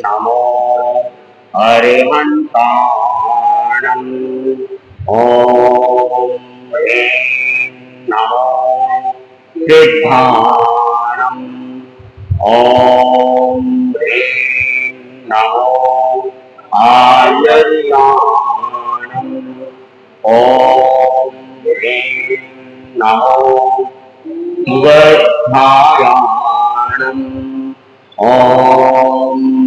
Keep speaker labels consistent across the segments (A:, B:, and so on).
A: नमो अरिहन्ताणम् ॐ ह्रीं नमो सिद्धाणम् ॐ ह्रीं नमो आयर्याणम् ॐ ह्रीं नमो वर्धायाणम् ॐ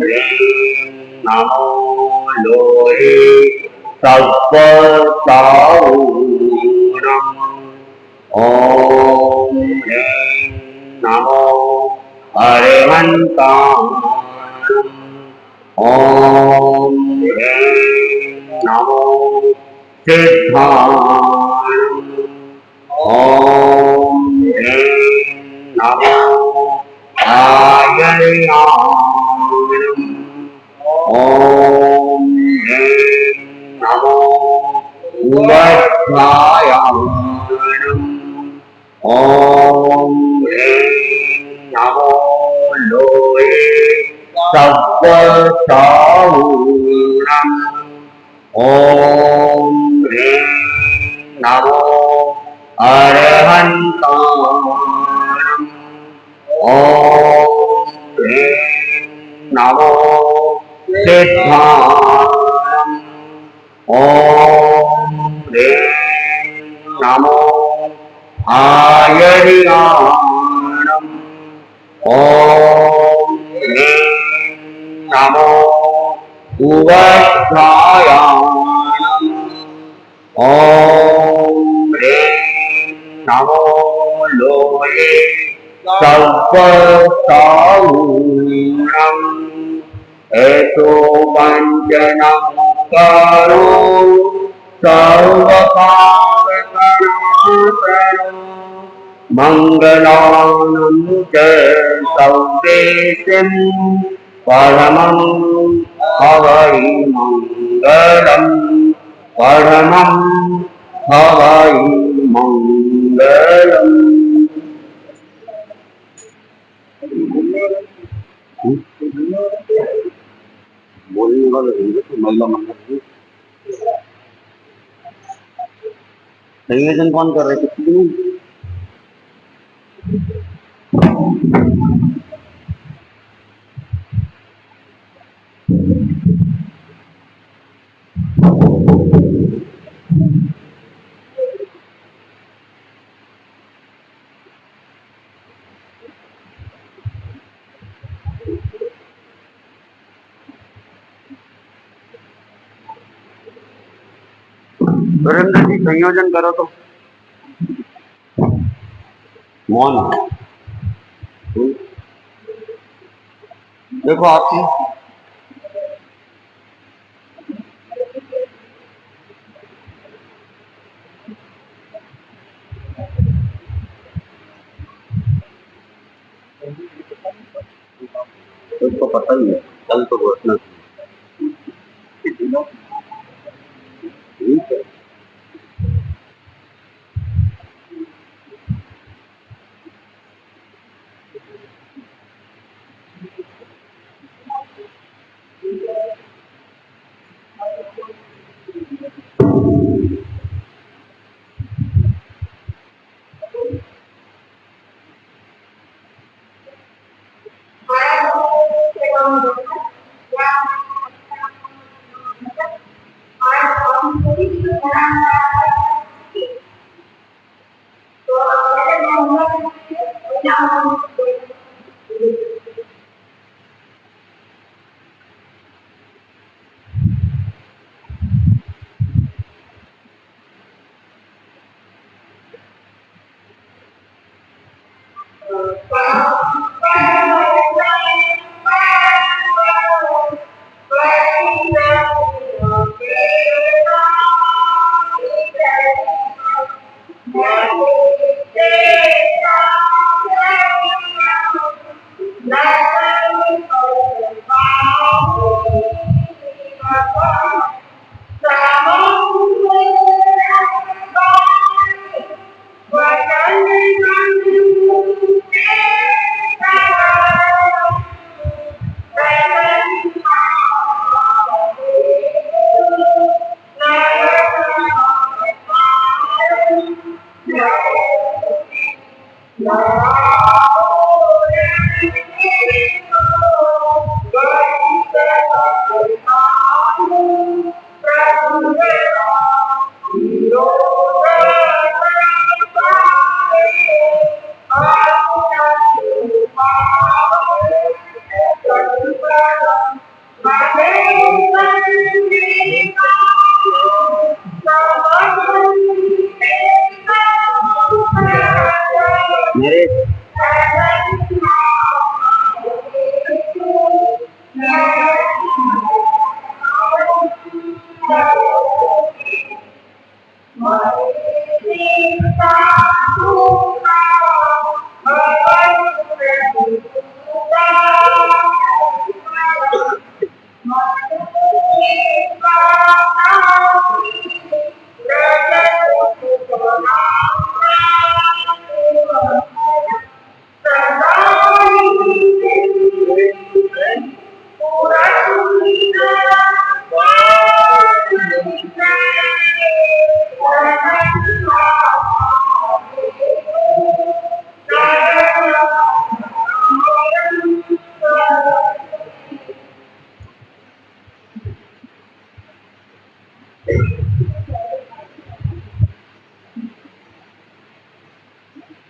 A: ह्रीं नमो लोहे सत्त्वसाऊणम् ॐ ह्रीं नमो अरिहन्ताणम् ॐ ह्रीं नमो सिद्धाणम् ॐ ह्रीं नमो आयर्याणम् ॐ ह्रीं नमो वर्धायाणम् ॐ ह्रीं नमो लोहे सत्त्वसाऊणम् ॐ ह्रीं नमो अरिहन्ताणम् ॐ ह्रीं नमो सिद्धाणम् ॐ ह्रीं नमो आयर्याणम् ॐ ह्रीं नमो वर्धायाणम् ॐ ह्रीं नमो लोहे सत्त्वसाऊणम् एतो पञ्चनमस्कारो सर्वकामकराकरो मङ्गलानं च सर्वेशं परमं हवै मङ्गलम् परमं हवै मङ्गलम्। बोलने वाले रहेंगे तो महिला मंडल की संयोजन कौन कर रहे थे? वीरेंद्र जी संयोजन करो तो मौन देखो आपकी उसको पता ही है कल तो घोषणा ठीक है।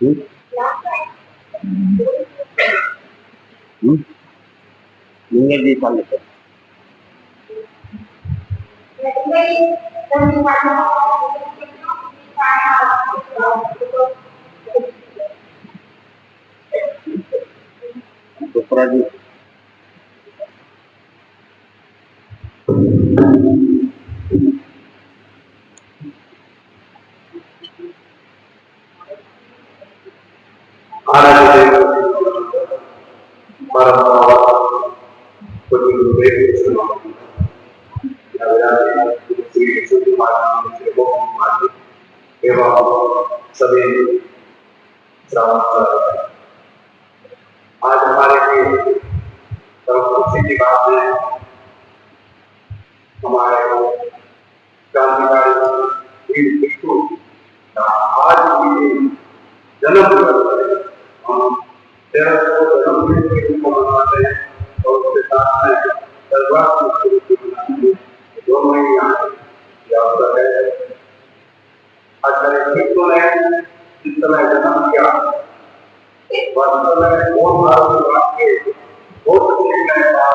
A: हम्म? हम्म? नहीं जी पाले तो दूसरा जी
B: सभी आज हमारे लिए खुशी की बात है। हमारे क्रांतिकारी वीर भिक्षु का आज भी जन्म दिवस है। हम 13 को जन्म दिन के रूप में मनाते हैं और उसके साथ में दरबार के रूप में मनाते हैं। दोनों ही यहाँ अवसर है। आचार्य भिक्षु ने जिस समय जन्म किया वास्तव में बहुत भारत के बहुत निर्णय था।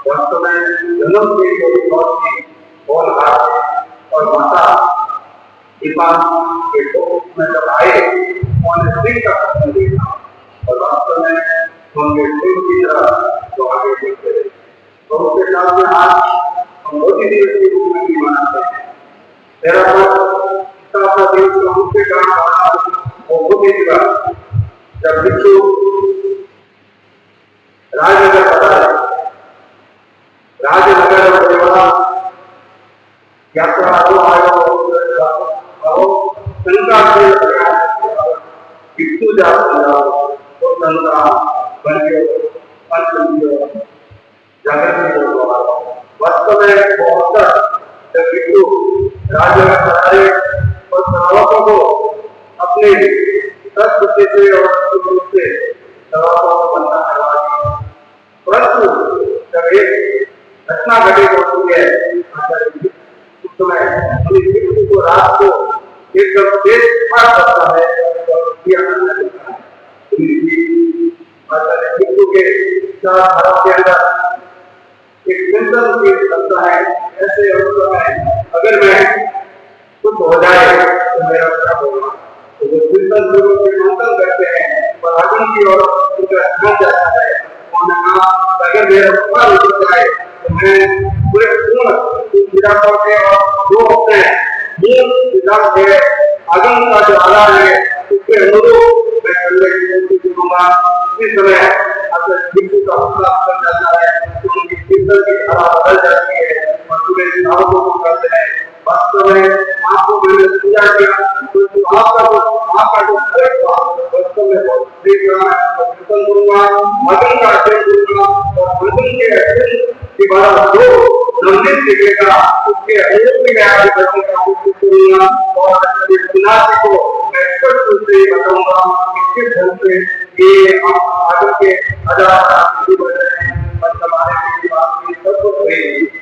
B: वास्तव में जन्म के कोई बहुत ही बहुत हाथ और माता दीपा के रूप में जब आए उन्होंने सिंह का प्रश्न देखा और वास्तव में उनके सिंह की तरह तो आगे बढ़ते रहे। तो उसके साथ में आज हम मोदी दिवस के रूप में भी मनाते हैं। तेरा दिवस का मुख्य कारण वो मोदी दिवस जब भिक्षु राजनगर पधारे। राजनगर यात्रा भिक्षु जाता तो संता बन जगत वास्तव में बहुत जब भिक्षु राजनगर पधारे और श्रावकों को अपने संस्कृति से और रूप से श्रावकों को बनना करवा दिया। परंतु जब एक घटना घटित होती है उस समय भिक्षु को रात को एकदम तेज बुखार करता है और भिक्षु के भारत के अंदर एक चिंतन लगता है। ऐसे अवसर में अगर मैं कुछ हो जाए तो मेरा क्या होगा। तो जो चिंतन गुरु के चिंतन करते हैं और आगे की ओर उनका ध्यान जाता है। उन्होंने कहा अगर मेरा बुखार उतर जाए तो मैं पूरे पूर्ण विरासों के और जो अपने मूल विधान है आगम का जो आधार है उसके अनुरूप मैं करने की कोशिश करूंगा। इस समय अगर भिक्षु का हौसला बदल जाता है तो उनकी चिंतन की धारा बदल जाती है और पूरे विधानों को करते हैं। वास्तव में आपको मैंने पूजा किया तो आपका जो खर्च था वास्तव में बहुत खत्म करूंगा। मदन का अध्ययन करूंगा और मदन के अध्ययन के बाद जो नंदित दिखेगा उसके अनुरूप में आगे बढ़ने का कोशिश करूंगा और विनाश को मैं स्पष्ट रूप से बताऊंगा कि किस ढंग से ये आगे के आजाद बढ़ रहे हैं।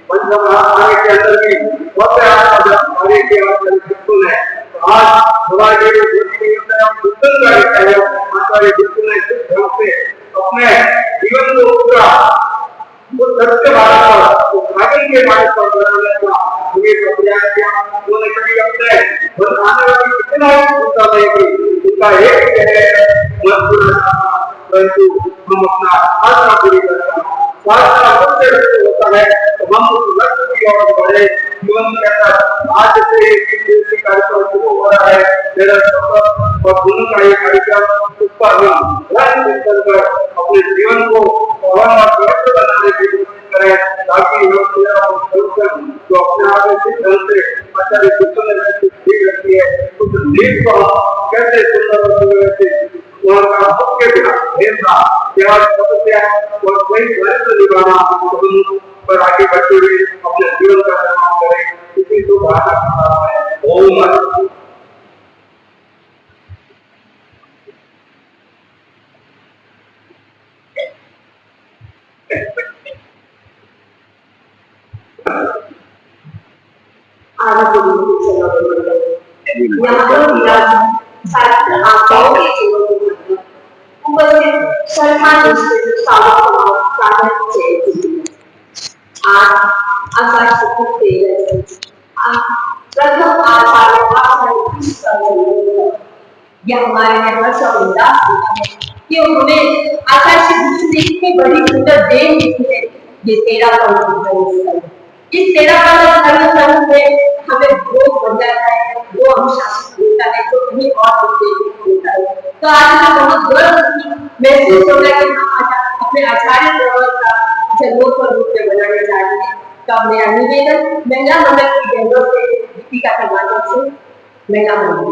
B: हमारे के अंदर भी बहुत हमारे के अंदर है। आज हमारे अपने जीवन को पूरा उस सत्य भारत पर भागन के भारत पर बनाने का प्रयास किया। उन्होंने कभी अपने बनाने वाली कितना उनका उनका एक है परंतु हम अपना आत्मा पूरी करते हैं। स्वास्थ्य होता है तो हम उस लक्ष्य की ओर बढ़े। जीवन के अंदर आज से कार्यक्रम शुरू हो रहा है। मेरा सफर और गुरु का ये कार्यक्रम उस पर हम अपने जीवन को और पवित्र बनाने की कोशिश करें ताकि जो अपने आप में ढंग से आचार्य ठीक रखती है उस देश को कैसे सुंदर उनका मुख्य भेदना केवल समस्या और कोई दायित्व निभाना पर आगे बढ़ते हुए अपने जीवन का निर्माण करें। इसी को भाषा है ओम।
C: यहाँ पर સરખા દૃષ્ટિએ સાવધાન છે आज आकाश से प्रथम यह हमारे लिए हर्ष और उल्लास होता है कि हमें आकाश की दृष्टि से इतनी बड़ी सुंदर देव मिली है। ये तेरा पल इस तेरा पल में हमें वो बन जाता है, वो हम शासन मिलता है जो कहीं और मिलता है। तो आज हमें बहुत गर्व महसूस होता है कि हम अपने आचार्य का जन्मोत्सव रूप में मनाने जा रहे हैं। तो मेरा निवेदन महिला मंडल की बहनों से, दीपिका के माध्यम से महिला मंडल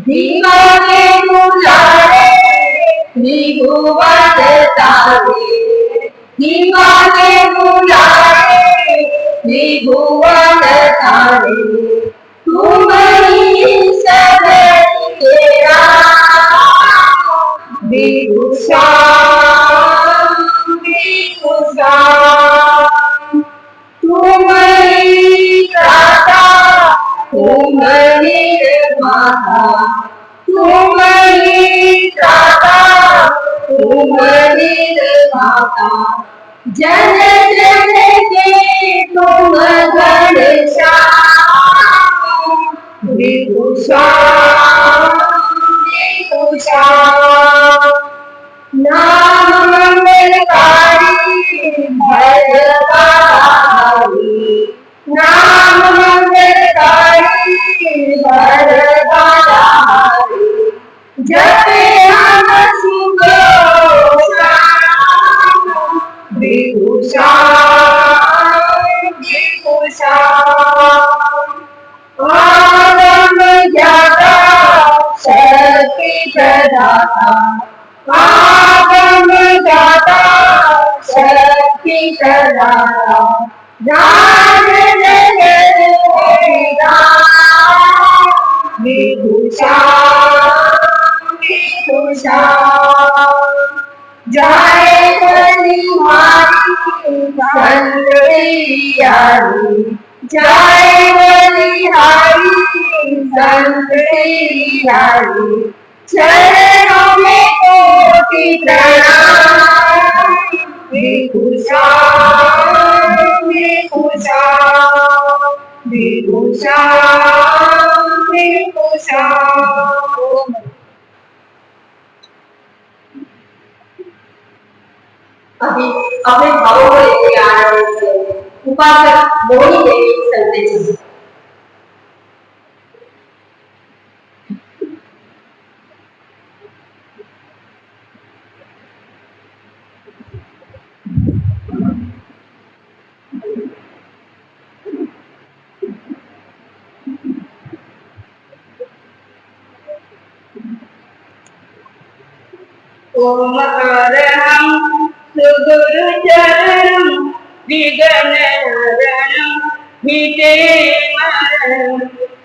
C: दीवाने बुलाए त्रिभुवन तारे, दीवाने बुलाए त्रिभुवन तारे, तुम ही सबर तेरा विभूषा विभूषा, तुम ही दाता तुम निर्माता, तुम ही दाता तुम निर्माता, जन जन के तुम घनश्याम विभूषा विभूषा, नाम मंगलकारी भजतारी, नाम मंगलकारी भजतारी, जपे हम सुघोषा विभूषा विभूषा, आगम ज्ञाता शक्ति प्रदाता, आगम ज्ञाता शक्ति प्रदाता, राज जगत विभूषा विभूषा, जाए बलिहारी संतयारी, जाए बलिहारी संतयारी, चरणों में कोटि प्रणाम विभूषा विभूषा विभूषा विभूषा। अभी अपने भावों को लेके आ रहे हैं उपासक मोहिनी देवी संदेश। ओम अरहं सुगुरु चरणं विघ्नहरणं मीटे मरणं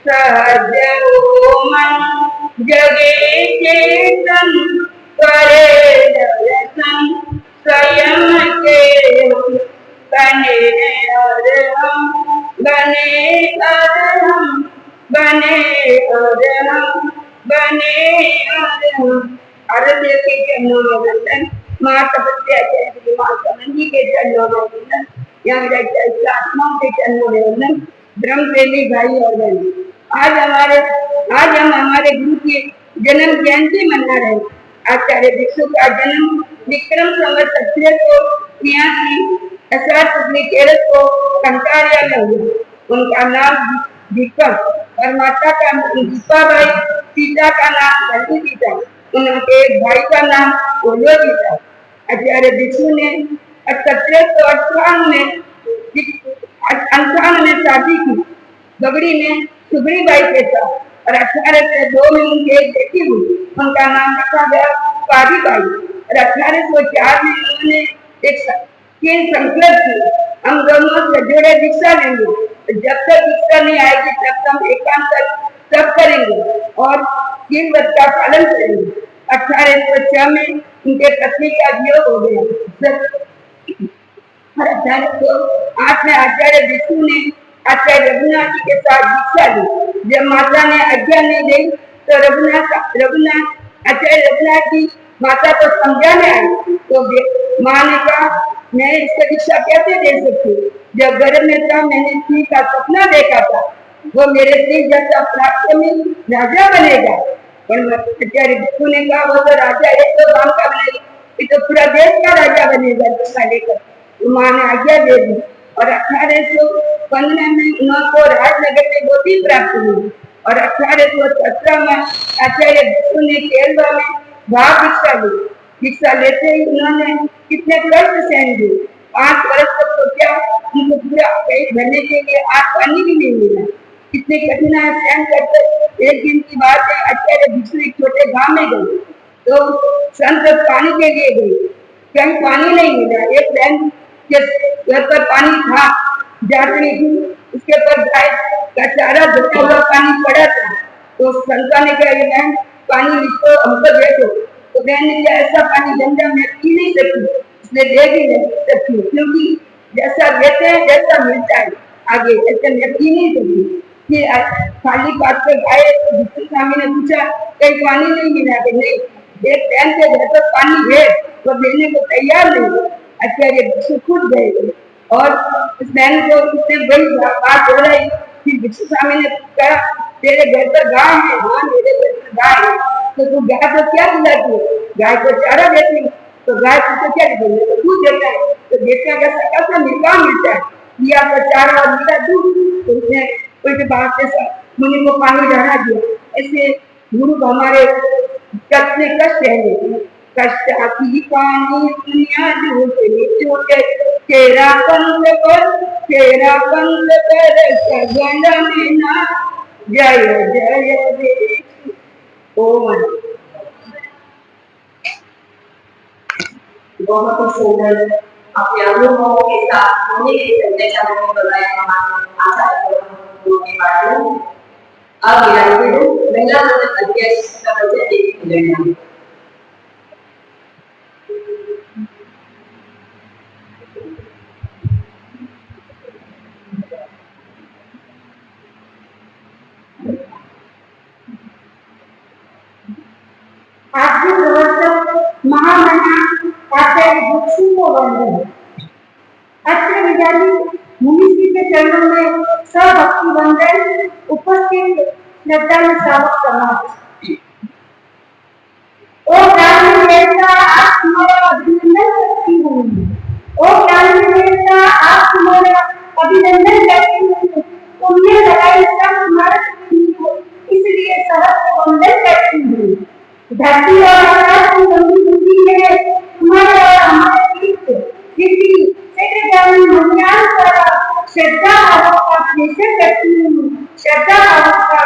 C: सहज ओमं जगे चेतं करे दर्शन स्वयं केवं बने अरहं बने अरहं बने अरहं बने अरहं। आराध्य के चरणों में वंदन, माँ तपस्या जय माँ समंजी के चरणों में वंदन, यहाँ आत्माओं के चरणों में वंदन, ब्रह्म प्रेमी भाई और बहन। आज हम हमारे गुरु की जन्म जयंती मना रहे हैं। आचार्य भिक्षु का जन्म विक्रम संवत 1883 अषाढ़ शुक्ल 13 को कंकारिया में हुआ। उनका नाम दीपक और माता का नाम दीपाबाई, सीता का नाम बल्ली सीता, उनके एक भाई का नाम ओलोजी था। आचार्य भिक्षु ने 1758 में शादी की। बगड़ी में सुगड़ी बाई के साथ और 1802 में उनकी एक बेटी हुई, उनका नाम रखा गया पारी बाई। और 1804 में उन्होंने एक संकल्प किया, हम दोनों से जुड़े दीक्षा लेंगे, जब तक दीक्षा नहीं आएगी तब तक हम एकांत तब करेंगे और तीन व्रत का पालन करेंगे। 1806 में उनके पत्नी का वियोग हो गया और 1808 में आचार्य विष्णु ने आचार्य रघुनाथ जी के साथ दीक्षा ली। जब माता ने आज्ञा नहीं दी तो आचार्य रघुनाथ जी माता को समझाने आए, तो माँ ने कहा मैं इसको दीक्षा कैसे दे सकती, जब गर्भ में था मैंने सिंह का सपना देखा था, वो मेरे सिंह जैसा प्राप्त में राजा बनेगा। पर आचार्य विष्णु ने कहा वो तो राजा एक तो गांव का बनेगा, ये तो पूरा देश का राजा बनेगा दीक्षा लेकर। माँ ने आज्ञा दे दी और 1815 में उनको राजनगर में गोदी प्राप्त हुई और 1817 में आचार्य विष्णु ने केरला में भाव दीक्षा ली। दीक्षा लेते ही उन्होंने कितने कष्ट सहन किए, 5 वर्ष तक तो क्या उनको पूरा पेट भरने के लिए आग पानी भी नहीं मिला, कितनी कठिनाई सहन करते। एक दिन की बात है, आचार्य विष्णु एक छोटे गांव में गए तो संत पानी के लिए गए, कहीं पानी नहीं मिला। एक बहन के घर पर पानी था, जाती थी, उसके पर गाय का चारा धोता हुआ पानी पड़ा था, तो संता ने कहा बहन पानी इसको हमको दे दो। तो बहन ने कहा ऐसा पानी गंदा मैं पी नहीं सकती, इसलिए दे भी नहीं सकती, क्योंकि जैसा देते हैं वैसा मिलता है, आगे ऐसे मैं पी नहीं सकती। फिर खाली पात पे आए तो विष्णु स्वामी ने पूछा कहीं पानी नहीं मिला? नहीं, एक बहन के घर पर पानी है वो देने को तैयार नहीं। आचार्य विष्णु खुद गए और इस बहन को उसने बड़ी बात हो रही। फिर विष्णु स्वामी ने कहा तेरे घर पर गाय है? हाँ मेरे घर पर गाय है। तो तू गाय को क्या खिलाती है? गाय को चारा देती है। तो गाय को क्या देती है? तो दूध देता है। तो देखता कैसा कैसा मिलता है, लिया तो चारा और मिला दूध। तो उसने कोई बात से मुनि को पानी डाला दिया। ऐसे गुरु हमारे कितने कष्ट है, कष्ट आती पानी दुनिया छोटे तेरा पंथ पर सगन में ना जय जय रे। ओम। बहुत ही सुंदर अपने अनुभवों के साथ होने के संदेशों में बताया हमारे आचार्य के बारे में। अब महिला मंडल अध्यक्ष का परिचय देखेंगे। आज के प्रवर्तक महामना आचार्य विष्णु को वंदन। अत्र विद्यार्थी मुनि जी के चरणों में सब भक्ति वंदन उपस्थित श्रद्धा में श्रावक समाज। ओ प्राणी देवता आप तुम्हारा अभिनंदन करती हूँ। ओ प्राणी देवता आप तुम्हारा अभिनंदन करती हूँ। तुमने लगाई सब तुम्हारा इसलिए सहस्त्र वंदन करती हूँ। धरती और आकाश की बंदी बुद्धि है तुम्हारे और हमारे बीच किसी सेक्रेटरी मंगल द्वारा श्रद्धा भाव का प्रेषण करती हूँ। श्रद्धा भाव का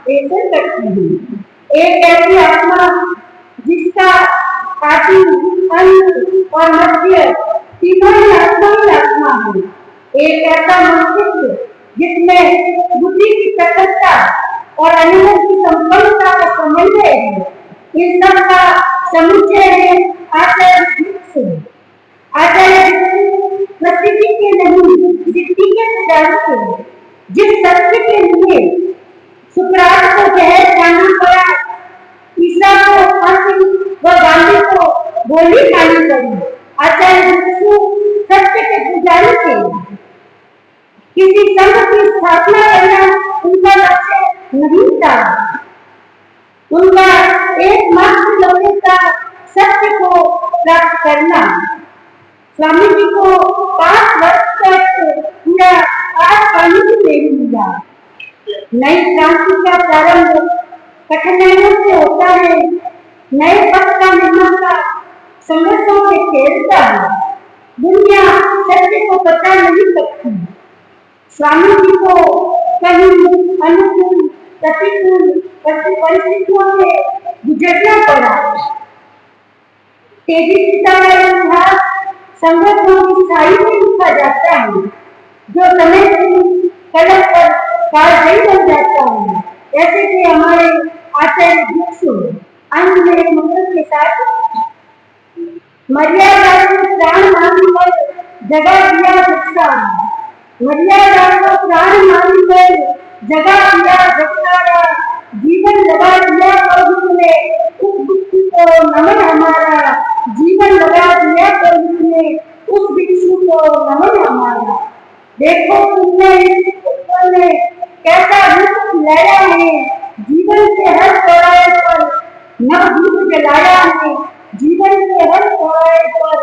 C: प्रेषण करती हूँ। एक ऐसी आत्मा जिसका आदि अंत और मध्य तीनों ही आत्मा है। एक ऐसा मस्तिष्क जिसमें बुद्धि की तटस्थता और अनुभव की संपन्नता का समन्वय है। इन सब का समुच्चय है आचार्य विष्णु। आचार्य विष्णु प्रसिद्धि के नहीं सिद्धि के पुजारी थे। जिस सत्य के लिए सुकरात को जहर खाना पड़ा, ईसा को फांसी व गांधी को गोली खानी पड़ी, आचार्य विष्णु सत्य के पुजारी थे। किसी संघ की स्थापना करना उनका लक्ष्य नहीं था। उनका एकमात्र लक्ष्य था सत्य को प्राप्त करना। स्वामी जी को 5 वर्ष तक पूरा आज पानी भी नहीं मिला। नई क्रांति का प्रारंभ कठिनाइयों से होता है। नए पथ का निर्माण का संघर्षों से खेलता है। दुनिया सत्य को पता नहीं सकती। स्वामी जी को कहीं अनुकूल प्रतिकूल परिस्थितियों से गुजरना पड़ा। तेजी पिता का इतिहास संगठनों की स्थायी में लिखा जाता है, जो समय की कलम पर कारगर बन जाता है। जैसे कि हमारे आचार्य भिक्षु अंत में एक मतलब के साथ मर्यादा को प्राण मानकर जगह दिया सकता है। मर्यादा को प्राण मानकर जगह दिया सकता, जीवन लगा दिया प्रभु ने उस भिक्षु को नमन हमारा, जीवन लगा दिया प्रभु ने उस भिक्षु को नमन हमारा। देखो तुमने इस ऊपर में कैसा रूप लाया है, जीवन के हर चौराहे पर नवदीप जलाया है, जीवन के हर चौराहे पर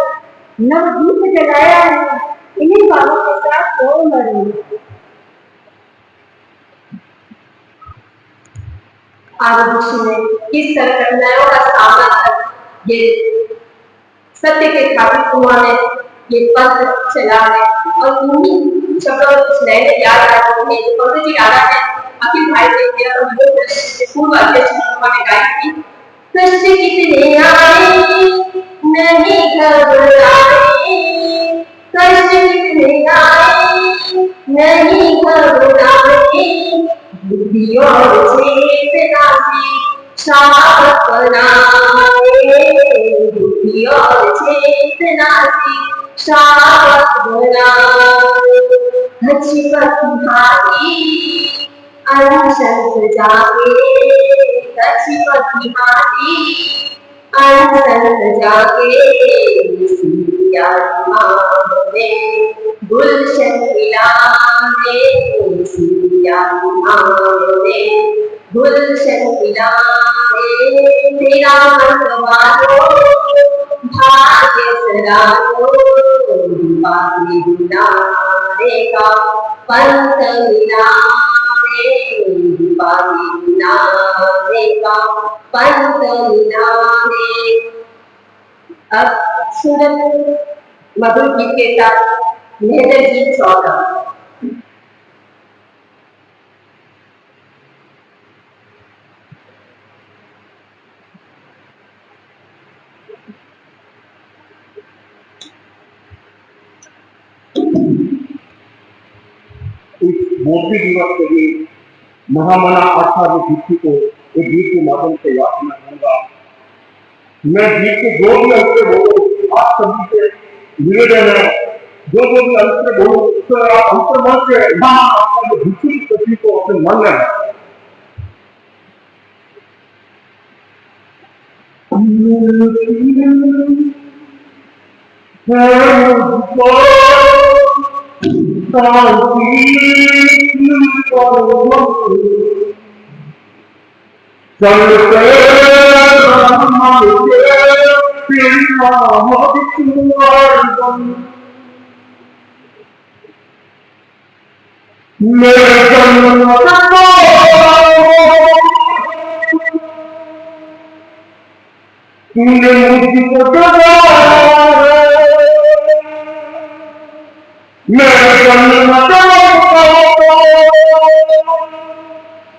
C: नवदीप जलाया है। इन्हीं बातों के साथ और मरूंगी। आगे ऋषि ने किस तरह कठिनाइयों का सामना कर ये सत्य के स्थापित हुआ ने ये पद चला है और उन्हीं शब्दों को नए याद रखते हैं। पंडित जी याद है अखिल भारतीय क्रीड़ा मंडल के पूर्व अध्यक्ष ने गाई थी, कष्ट कितने आए नहीं घबराए, कष्ट कितने आए नहीं घबराए, बुद्धि और चेतना से साफ बनाए, बुद्धि और चेतना से साफ बनाए। हचपति हाथी अनशन जाके, हचपति हाथी अनशन जाके, सिया माने गुलशन मिलाने, सिया माने गुलशन मिलाने। तेरा मतवालो भाग्य सरानो, बागी गुनारे का पंथ मिलाने, बागी गुनारे का पंथ मिलाने। अब सूरत मधुर गीत के साथ मेहदर गीत 14।
B: मोदी दिवस के दिन महामना आचार्य भिक्षु को एक गीत के माध्यम से याद करना चाहूंगा। मैं गीत के जो भी अंश बोलूं आप सभी से निवेदन है, जो भी अंश बोलूं उससे आप अंतर्मन से आचार्य भिक्षु की प्रति को अपने मन में तूने मुझको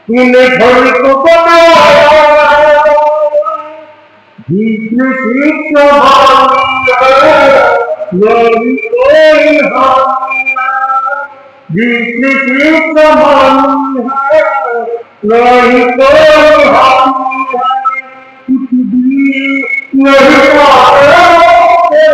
B: तूने घर को बनाया, जिसने नहीं कोई जिसने नहीं कोई कुछ भी नहीं पाते नहीं आते,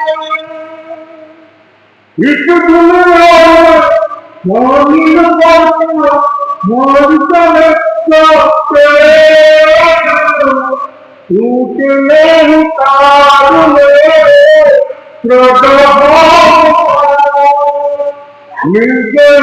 B: बाकी इस दुनिया टूटने तार मिल गया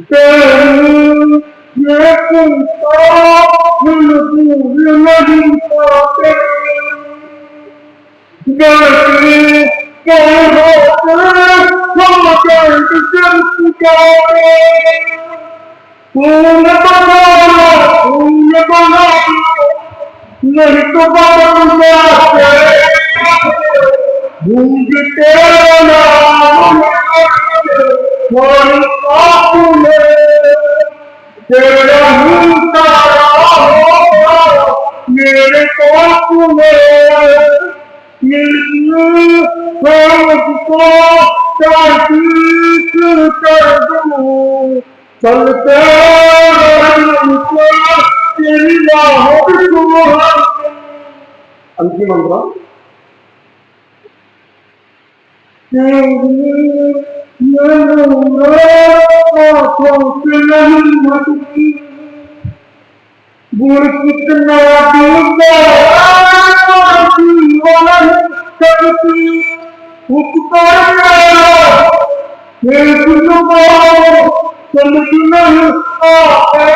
B: गुरु नहीं तो गूंजते नाम मोरी आँख में तेरा ही तारा हो मेरे पास में मुझको तारीफ कर दूं चलते तेरी राहों को अंतिम मंत्र गुण कितना जीवन शक्ति उपकार समझ नहीं आते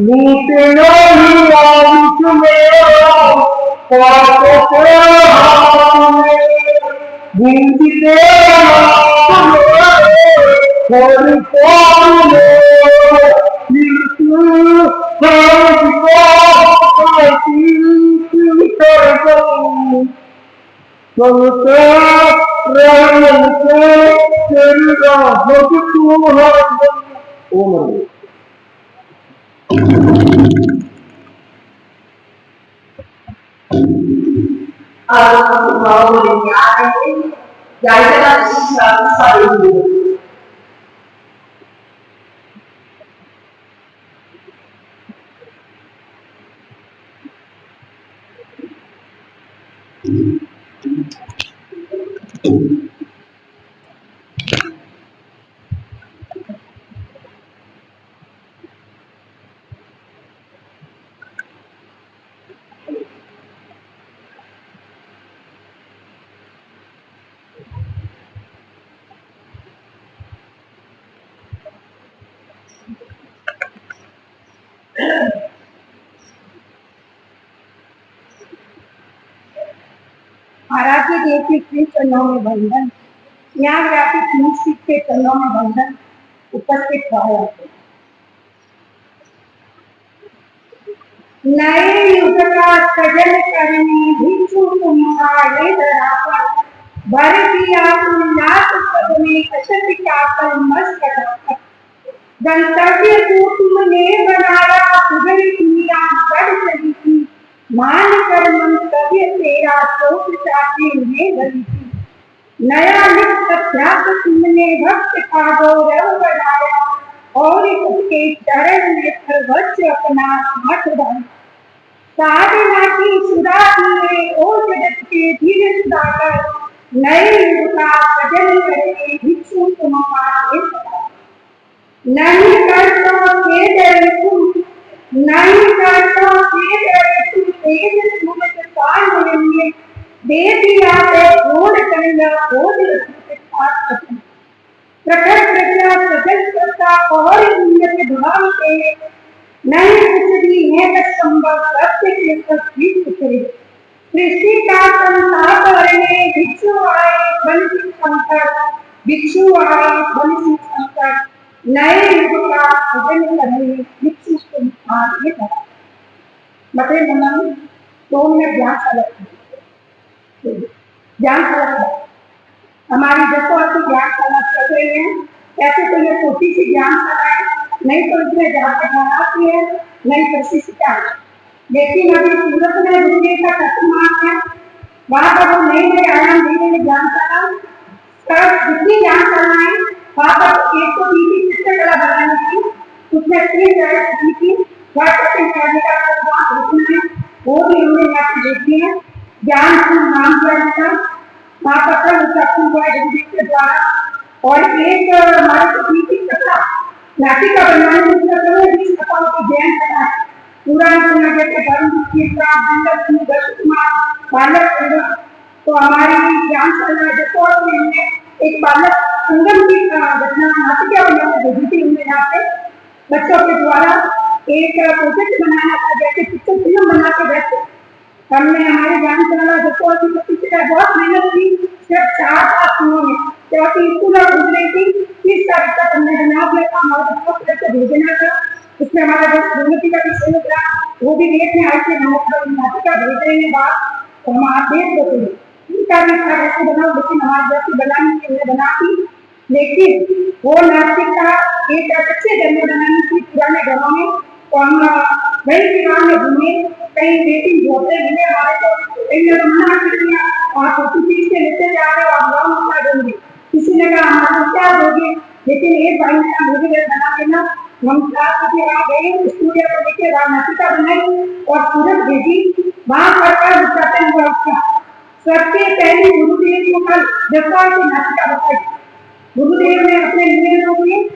B: लूटे नहीं आयुष में पापों के हाथ में गूंजते हर पाल चलते तेरी राह तू है
C: mau lineare giải ra sai
D: आराध्य देव के चरणों में बंधन यहाँ व्यापी मुक्ति के चरणों में बंधन उपस्थित हुआ नए युग का सजन करने भिक्षु तुम्हारे धरा पर भर दिया उल्लास पद में अशत चाकर मस्त गंतव्य को तुमने बनाया उधर दुनिया बढ़ चली थी मान कर मंतव्य तेरा सोच चाहते उन्हें गली थी नया लिप्त अभ्यास तुमने भक्त का गौरव बढ़ाया और उसके चरण में सर्वस्व अपना हाथ डाला साधना की सुधा दिए ओ जगत के धीरे सुधाकर नए युग का सजन करके भिक्षु तुम्हारे नहीं करता के डर तुम नहीं करता के डर तुम तेज सूरज काल में दे दिया है घोड़ करेगा घोड़ के साथ प्रकट प्रज्ञा सजल करता और उन्नत भाव से नहीं कुछ भी है संभव सत्य के सब करे सृष्टि का संसार करने भिक्षु आए बंसी संकट भिक्षु आए बंसी संकट नए युग का सजन करने भिक्षु तुम्हारे धरा मते मनन तो में ज्ञान अलग हमारी जैसे ज्ञान चल रही है ऐसे तो ये छोटी सी ज्ञान है नहीं तो इसमें जाकर बनाती है नहीं प्रशिक्षिता है लेकिन अभी सूरत में दुनिया का तत्वमान है वहां पर वो नए नए आयाम धीरे धीरे ज्ञान करना जितनी ज्ञान करना है वहां पर एक तो नीति चित्रकला बनानी थी उसमें 3 जाए थी वो भी हमने यहाँ पे देखी है ज्ञान नाम का वहाँ पर के द्वारा और एक हमारे कथा नाटिका बनाने की कथाओं की जैन कथा पूरा बालक तो हमारी ज्ञान में एक बालक संगम की घटना नाटिका बनाने भेजी थी हमने यहाँ पे बच्चों के द्वारा एक प्रोजेक्ट बनाया था, जैसे पिक्चर फिल्म बना के वैसे हमने हमारे जामशाला बच्चों की पिक्चर बहुत मेहनत की। सिर्फ 4 उन्होंने क्योंकि स्कूल और गुजरे थी 30 तारीख तक हमने बना दिया था, हमारे बच्चों को भेजना था। उसमें हमारा जो गोमती का भी सहयोग रहा, वो भी देश में आई थी, हम का भेज रहे हैं बात, तो हम आप देख सकते हैं उनका भी था ऐसे बनाओ, लेकिन हमारे जैसे बनाने के लिए बना दी। लेकिन वो नागरिकता एक अच्छे घर में बनानी थी, पुराने घरों में, तो हम वही के गाँव में घूमे, कई बेटी होते मिले हमारे को, कई ने मना कर दिया, आप किसी से लेते जा रहे हो, आप गाँव में क्या देंगे, किसी ने कहा हमारे क्या दोगे, लेकिन एक भाई ने कहा मुझे बना देना। हम 7 बजे वहाँ गए, स्टूडियो को लेके वहाँ नाटिका बनाई और सूरत भेजी, वहाँ पर बताते हुए उसका सबसे पहली गुरुदेव को कल जसवाल की नाटिका बताई। गुरुदेव ने अपने निवेदनों में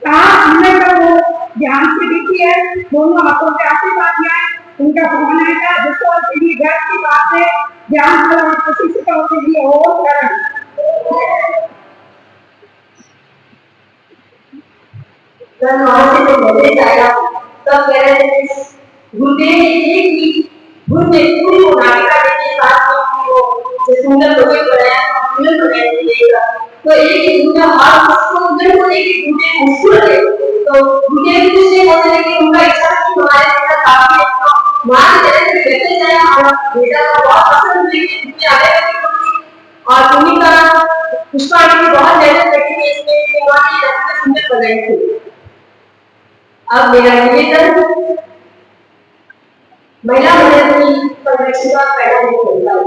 D: कहा हमने तो वो ध्यान से देखी है, दोनों हाथों से आशीर्वाद दिया है, उनका फोन आया था जसवाल के लिए गर्व की बात है, ध्यान और प्रशिक्षकों के लिए और करण।
C: जब वहां से जब मैसेज आया तब कह रहे थे गुरुदेव ने ये की गुरु ने पूरी वो नाटिका के साथ में वो जो सुंदर प्रोजेक्ट बनाया फिल्म बनाई देगा, तो एक ही गुरु और उसको उधर को लेके गुरुदेव मुस्कुराए, तो गुरुदेव कुछ नहीं बोलते, लेकिन उनका इच्छा थी हमारे बेटा काफी वहां से चले थे कहते जाए हमारा बेटा को बहुत पसंद हुई कि मुझे आगे और तुम्हें का पुष्पा की बहुत मेहनत लगी थी इसमें, बहुत ही सुंदर बनाई थी। अब मेरा निवेदन महिला मंडल की संरक्षिका पैदा नहीं होता है।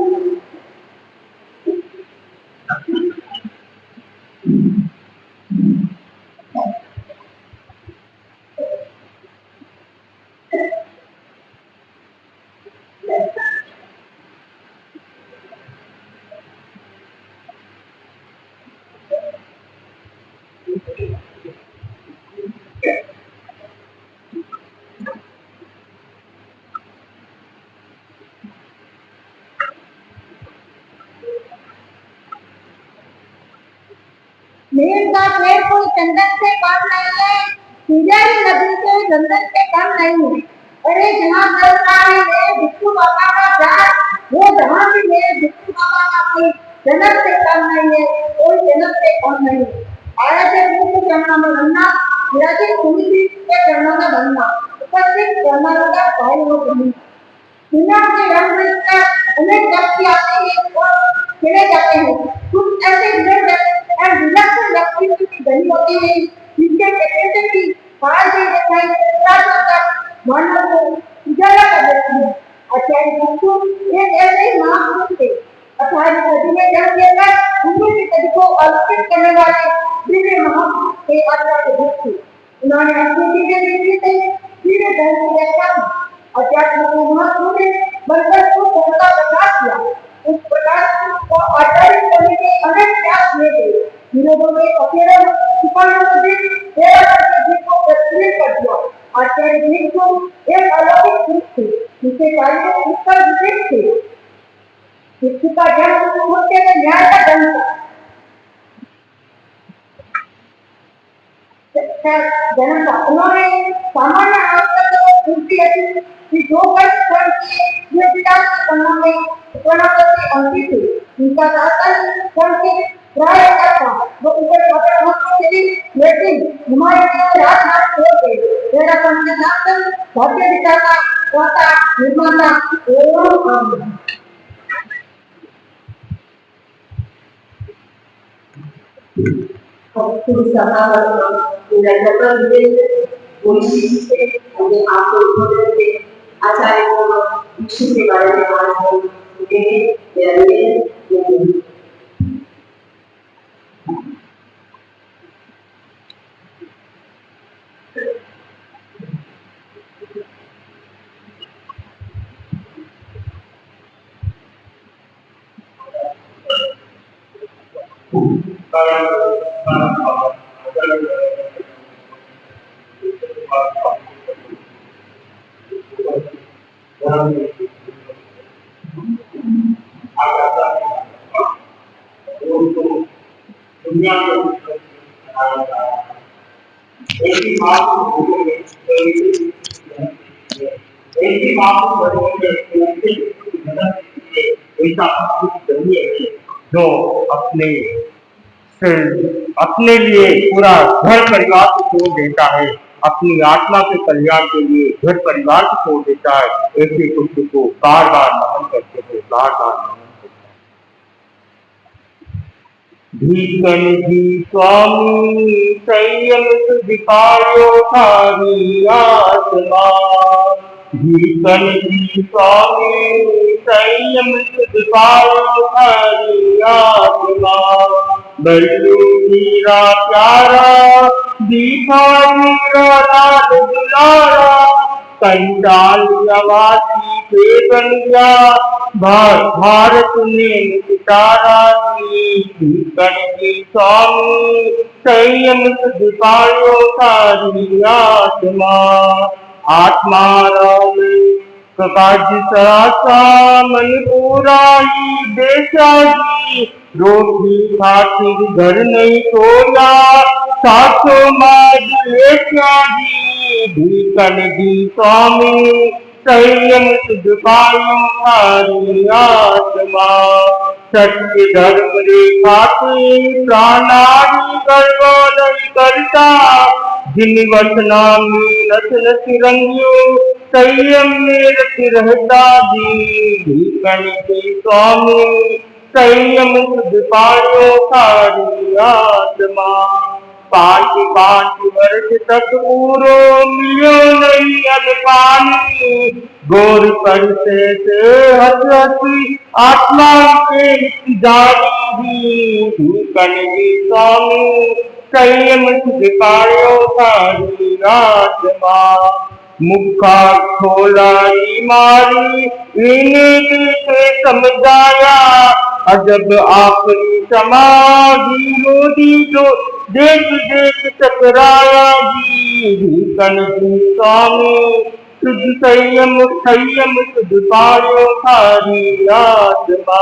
D: मेर का पेड़ कोई चंदन से कम नहीं है, सिंजारी नदी के चंदन से कम नहीं है। अरे जनाब दरबारी मेरे बिट्टू बाबा का प्यार, वो जहाँ भी मेरे बिट्टू बाबा का कोई जन्म से कम नहीं है, कोई जन्म से कम नहीं है। आया से गुरु चरणों में बनना, विराजित भूमि के चरणों में बनना, उपस्थित चरणों का भाई हो बनना। दुनिया के रंग में अनेक व्यक्ति आते हैं और चले जाते हैं, कुछ ऐसे विलक्षण व्यक्ति की गली होती है जिनके कहते थे कि बाहर से दिखाई तक मानव को उजाला कर देती है। आचार्य भिक्षु एक ऐसे ही महापुरुष थे, 18वीं सदी में जन्म लेकर हिंदू की सदी को अलौकिक करने वाले दिव्य महापुरुष थे आचार्य भिक्षु। उन्होंने अपनी चीजें लिखी थे, धीरे धर्म की व्याख्या की, अध्यात्म को महत्व ने बलकर को सबका प्रकाश किया। उस प्रकाश को आचार्य करने के अनेक प्रयास हुए थे, विरोधों में अकेले सिपाहियों ने तेरह करके जीत को प्रज्वलित कर दिया। आचार्य भिक्षु एक अलौकिक पुरुष थे, जिसके कार्य उत्तर विशेष थे। भिक्षु का जन्म सत्य में न्याय का जन्म था। जन्म था उन्होंने सामान्य आवश्यकताओं को पूर्ति की कि जो वर्ष स्वयं के विकास के संबंध में प्रणवती अंकित थे, उनका शासन स्वयं के प्राय था, वो ऊपर पकड़ होने के लिए, लेकिन हमारे लिए रात रात हो गए। तेरा पंच शासन भव्य विचारना वाता निर्माता एवं आम
C: पूरी सभा पूरा जगह मिले वही से हमें आपको बोलते आचार्य को भिक्षु के बारे में बात करेंगे। मेरा निवेदन
B: दुनिया में ऐसी ऐसा कुछ नहीं है जो अपने अपने लिए पूरा घर परिवार को छोड़ देता है, अपनी आत्मा के कल्याण के लिए घर परिवार को छोड़ देता है। ऐसे पुरुष को बार बार नमन करते हैं, बार बार नमन करते हैं। भीकन जी स्वामी संयम दिखायो थारी आत्मा, भीकन जी स्वामी संयम दिखायो थारी आत्मा, बल्लू मीरा प्यारा दीपा मीरा लाल दुलारा, कंडाल नवासी के बन गया भारत ने सितारा दी। भीकन जी स्वामी संयम दिखायो थारी आत्मा, आत्मा राम प्रकाश सरासा मन पूरा ही बेचा जी, रोटी खातिर घर नहीं सोया सासो माज लेचा जी। भीकन जी स्वामी संयम दिखायो थारी आत्मा, सत्य धर्म रेखा के प्राणारी गर्व नहीं करता, जिन वचना में नस नस रंगियो संयम में रख रहता जी। भीकन जी स्वामी संयम दिखायो थारी आत्मा, 5 वर्ष तक पूरो मिलो नहीं अनपानी, गोर पर से हसी आत्मा के जारी। भीकन जी स्वामी संयम दिखायो थारी आत्मा, मुखा खोलाई मारी इन्हीं से समझाया, अजब आखिरी समाधि रोधी जो देख देख टकराया जी। भीकन जी स्वामी शुद्ध संयम संयम दिखायो थारी आत्मा,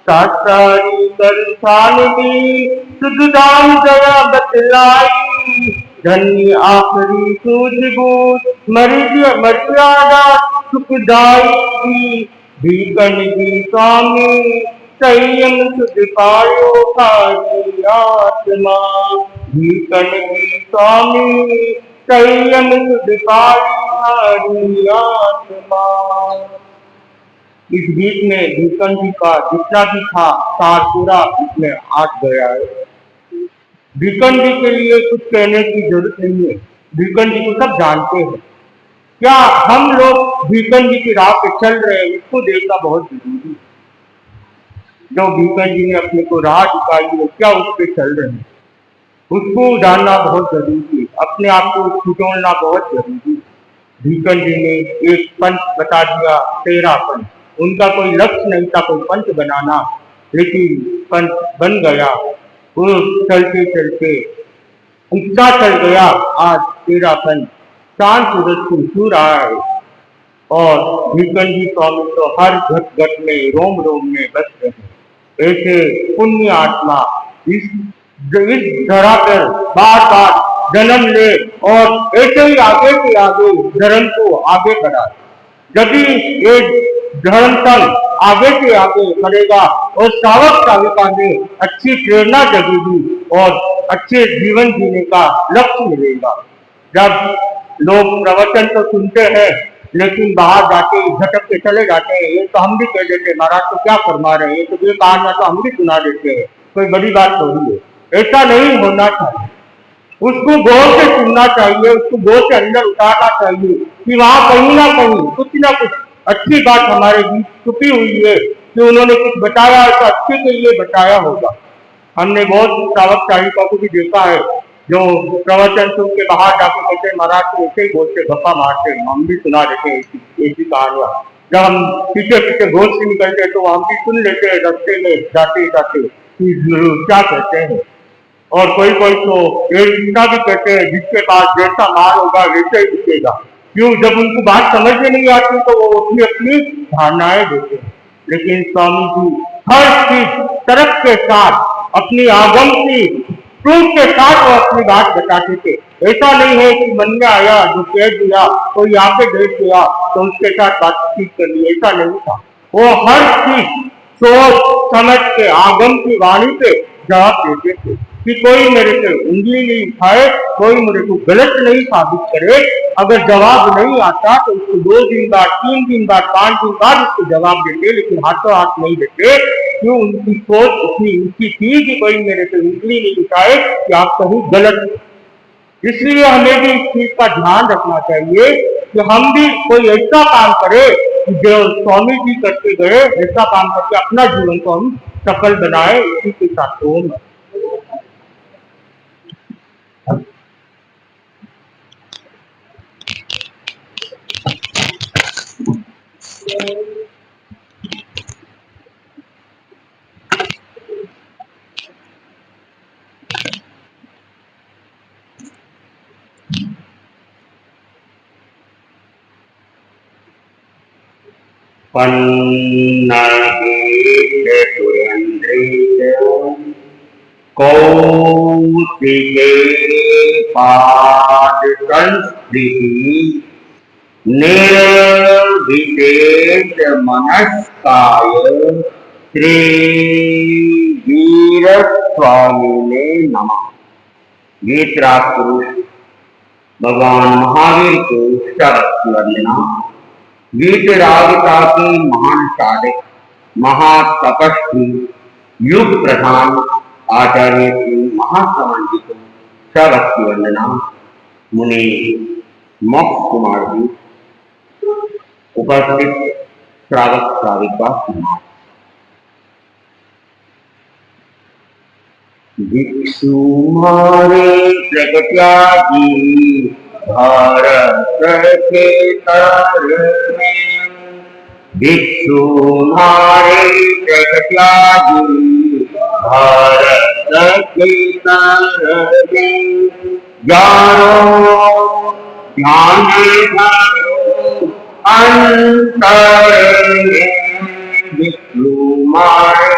B: सारी कर सानवी शुद्ध दान दया बतलाई, धन्य आखिरी सूझबूझ मर्यादा सुखदाई। भीकन जी स्वामी संयम दिखायो थारी आत्मा, भीकन जी स्वामी संयम दिखायो थारी आत्मा। इस गीत में भीकन जी का जितना भी था सार पूरा इसमें आ गया है। भीकन जी के लिए कुछ कहने की जरूरत नहीं है, भीकन जी को सब जानते हैं। क्या हम लोग भीकन जी की राह पे चल रहे हैं, इसको देखना बहुत जरूरी है। जो भीकन जी ने अपने को राह दिखाई है, क्या उस पर चल रहे हैं, उसको जानना बहुत जरूरी है, अपने आप को छुटोलना बहुत जरूरी है। भीकन जी ने एक पंच बता दिया, 13 पंच। उनका कोई लक्ष्य नहीं था कोई पंच बनाना, लेकिन पंच बन गया। वो चलते चलते इतना चल गया, आज 13 पंच चांद सूरज को छू रहा है। और भीकन जी स्वामी तो हर घट घट में रोम रोम में बस रहे हैं। ऐसे पुण्य आत्मा इस धरा पर बार बार जन्म ले और ऐसे ही आगे से आगे धर्म को आगे बढ़ाए। जब ये धर्म तल आगे से आगे बढ़ेगा और श्रावक श्राविका में अच्छी प्रेरणा जगेगी और अच्छे जीवन जीने का लक्ष्य मिलेगा। जब लोग प्रवचन तो सुनते हैं लेकिन बाहर जाके झटक के चले जाते हैं, ये तो हम भी कह देते हैं महाराज तो क्या फरमा रहे हैं, ये तो ये कहानियां तो हम भी सुना देते हैं, कोई बड़ी बात थोड़ी है। ऐसा नहीं होना चाहिए, उसको गौर से सुनना चाहिए, उसको गौर से अंदर उतारना चाहिए कि वहां कहीं ना कुछ अच्छी बात हमारे बीच छुपी हुई है कि उन्होंने कुछ बताया तो अच्छे के लिए बताया होगा। हमने बहुत श्रावक श्राविका को भी देखा है जो प्रवचन सुन के बाहर जाकर कहते महाराज को ऐसे ही बोलते गप्पा मारते, हम भी सुना देते हैं ऐसी कहानियां। जब हम पीछे पीछे घोष से निकलते तो हम भी सुन लेते हैं रास्ते में जाते जाते कि क्या कहते हैं। और कोई तो इतना भी कहते हैं जिसके पास जैसा माल होगा वैसे ही दिखेगा। क्यों? जब उनको बात समझ में नहीं आती तो वो अपनी अपनी धारणाएं देते हैं। लेकिन स्वामी जी हर चीज तर्क के साथ अपनी आगम की प्रूफ के साथ वो अपनी बात बताते थे।
E: ऐसा नहीं है कि मन में आया जो कह दिया तो यहाँ पे बैठ गया तो उसके साथ बातचीत कर ली, ऐसा नहीं था। वो हर चीज सोच समझ के आगम की वाणी पे जवाब देते थे कि कोई मेरे से उंगली नहीं उठाए, कोई मेरे को गलत नहीं साबित करे। अगर जवाब नहीं आता तो उसको 2 दिन बाद, 3 दिन बाद, 5 दिन बाद उसको जवाब देते, लेकिन हाथों हाथ नहीं देते। क्यों? उनकी सोच इतनी ऊंची थी कि कोई मेरे से उंगली नहीं उठाए कि आप कहीं गलत। इसलिए हमें भी इस चीज का ध्यान रखना चाहिए कि हम भी कोई ऐसा काम करें जो स्वामी जी करते गए, ऐसा काम करके अपना जीवन को हम सफल बनाए। इसी के साथ ओम। कौशिके पाद संस्कृति निर्विशेष मनस्काय श्री वीर स्वामिने नमः। गीतराज पुरुष भगवान महावीर को शरत वंदना। गीतरागिता की महान साधक, महातपस्वी, युग प्रधान आचार्य श्री महासमान जी को शरत वंदना। मुनि मोक्ष कुमार जी, उपस्थित श्रावक श्राविका समाज। भिक्षु मारे जगत्यागी भारत के तर में, भिक्षु मारे जगत्यागी भारत के तर में, जानो ध्यान धरो अंतर में, भिक्षु मारे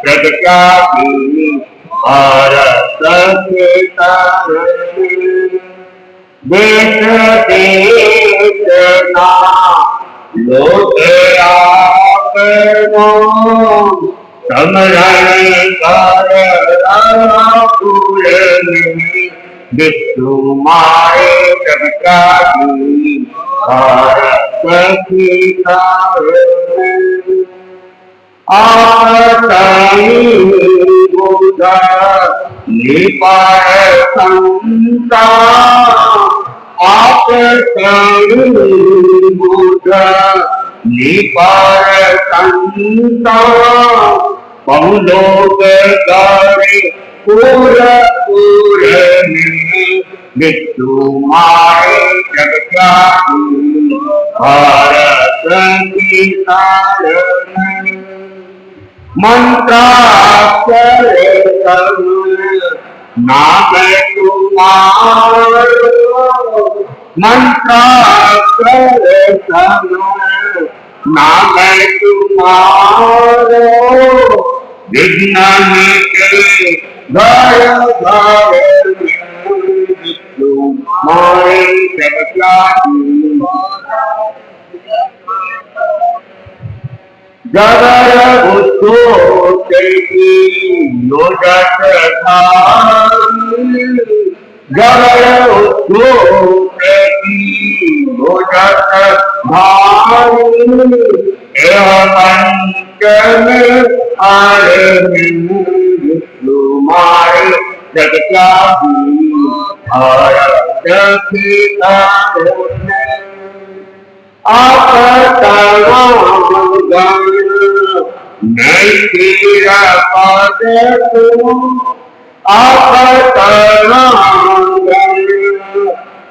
E: जगत्यागी भारत के तर में, देश देश ना लोटे आपनो, समरण कर राहुल में, भिक्षु मारे जगत्यागी भारत के तर में, आतनी बुध निपार संता, आतनी बुध निपार संता, बहुलोक करे पूरा पूरे में, भिक्षु मारे जगत्यागी भारत की तर में, मंत्राक्षरे करुण नाम तुम्हारो, मंत्राक्षरे करुण नाम तुम्हारो, विघ्न मिटे घर घर में, भिक्षु मारे जगत्यागी जगर उद्योगी योजत धारी, जगर उद्योगी योजत धारी, यह पंचम आरे भिक्षु मारे जगत्यागी भारत की तर में, आपतवांगन नैतिरा पद तुम, आपतवांगन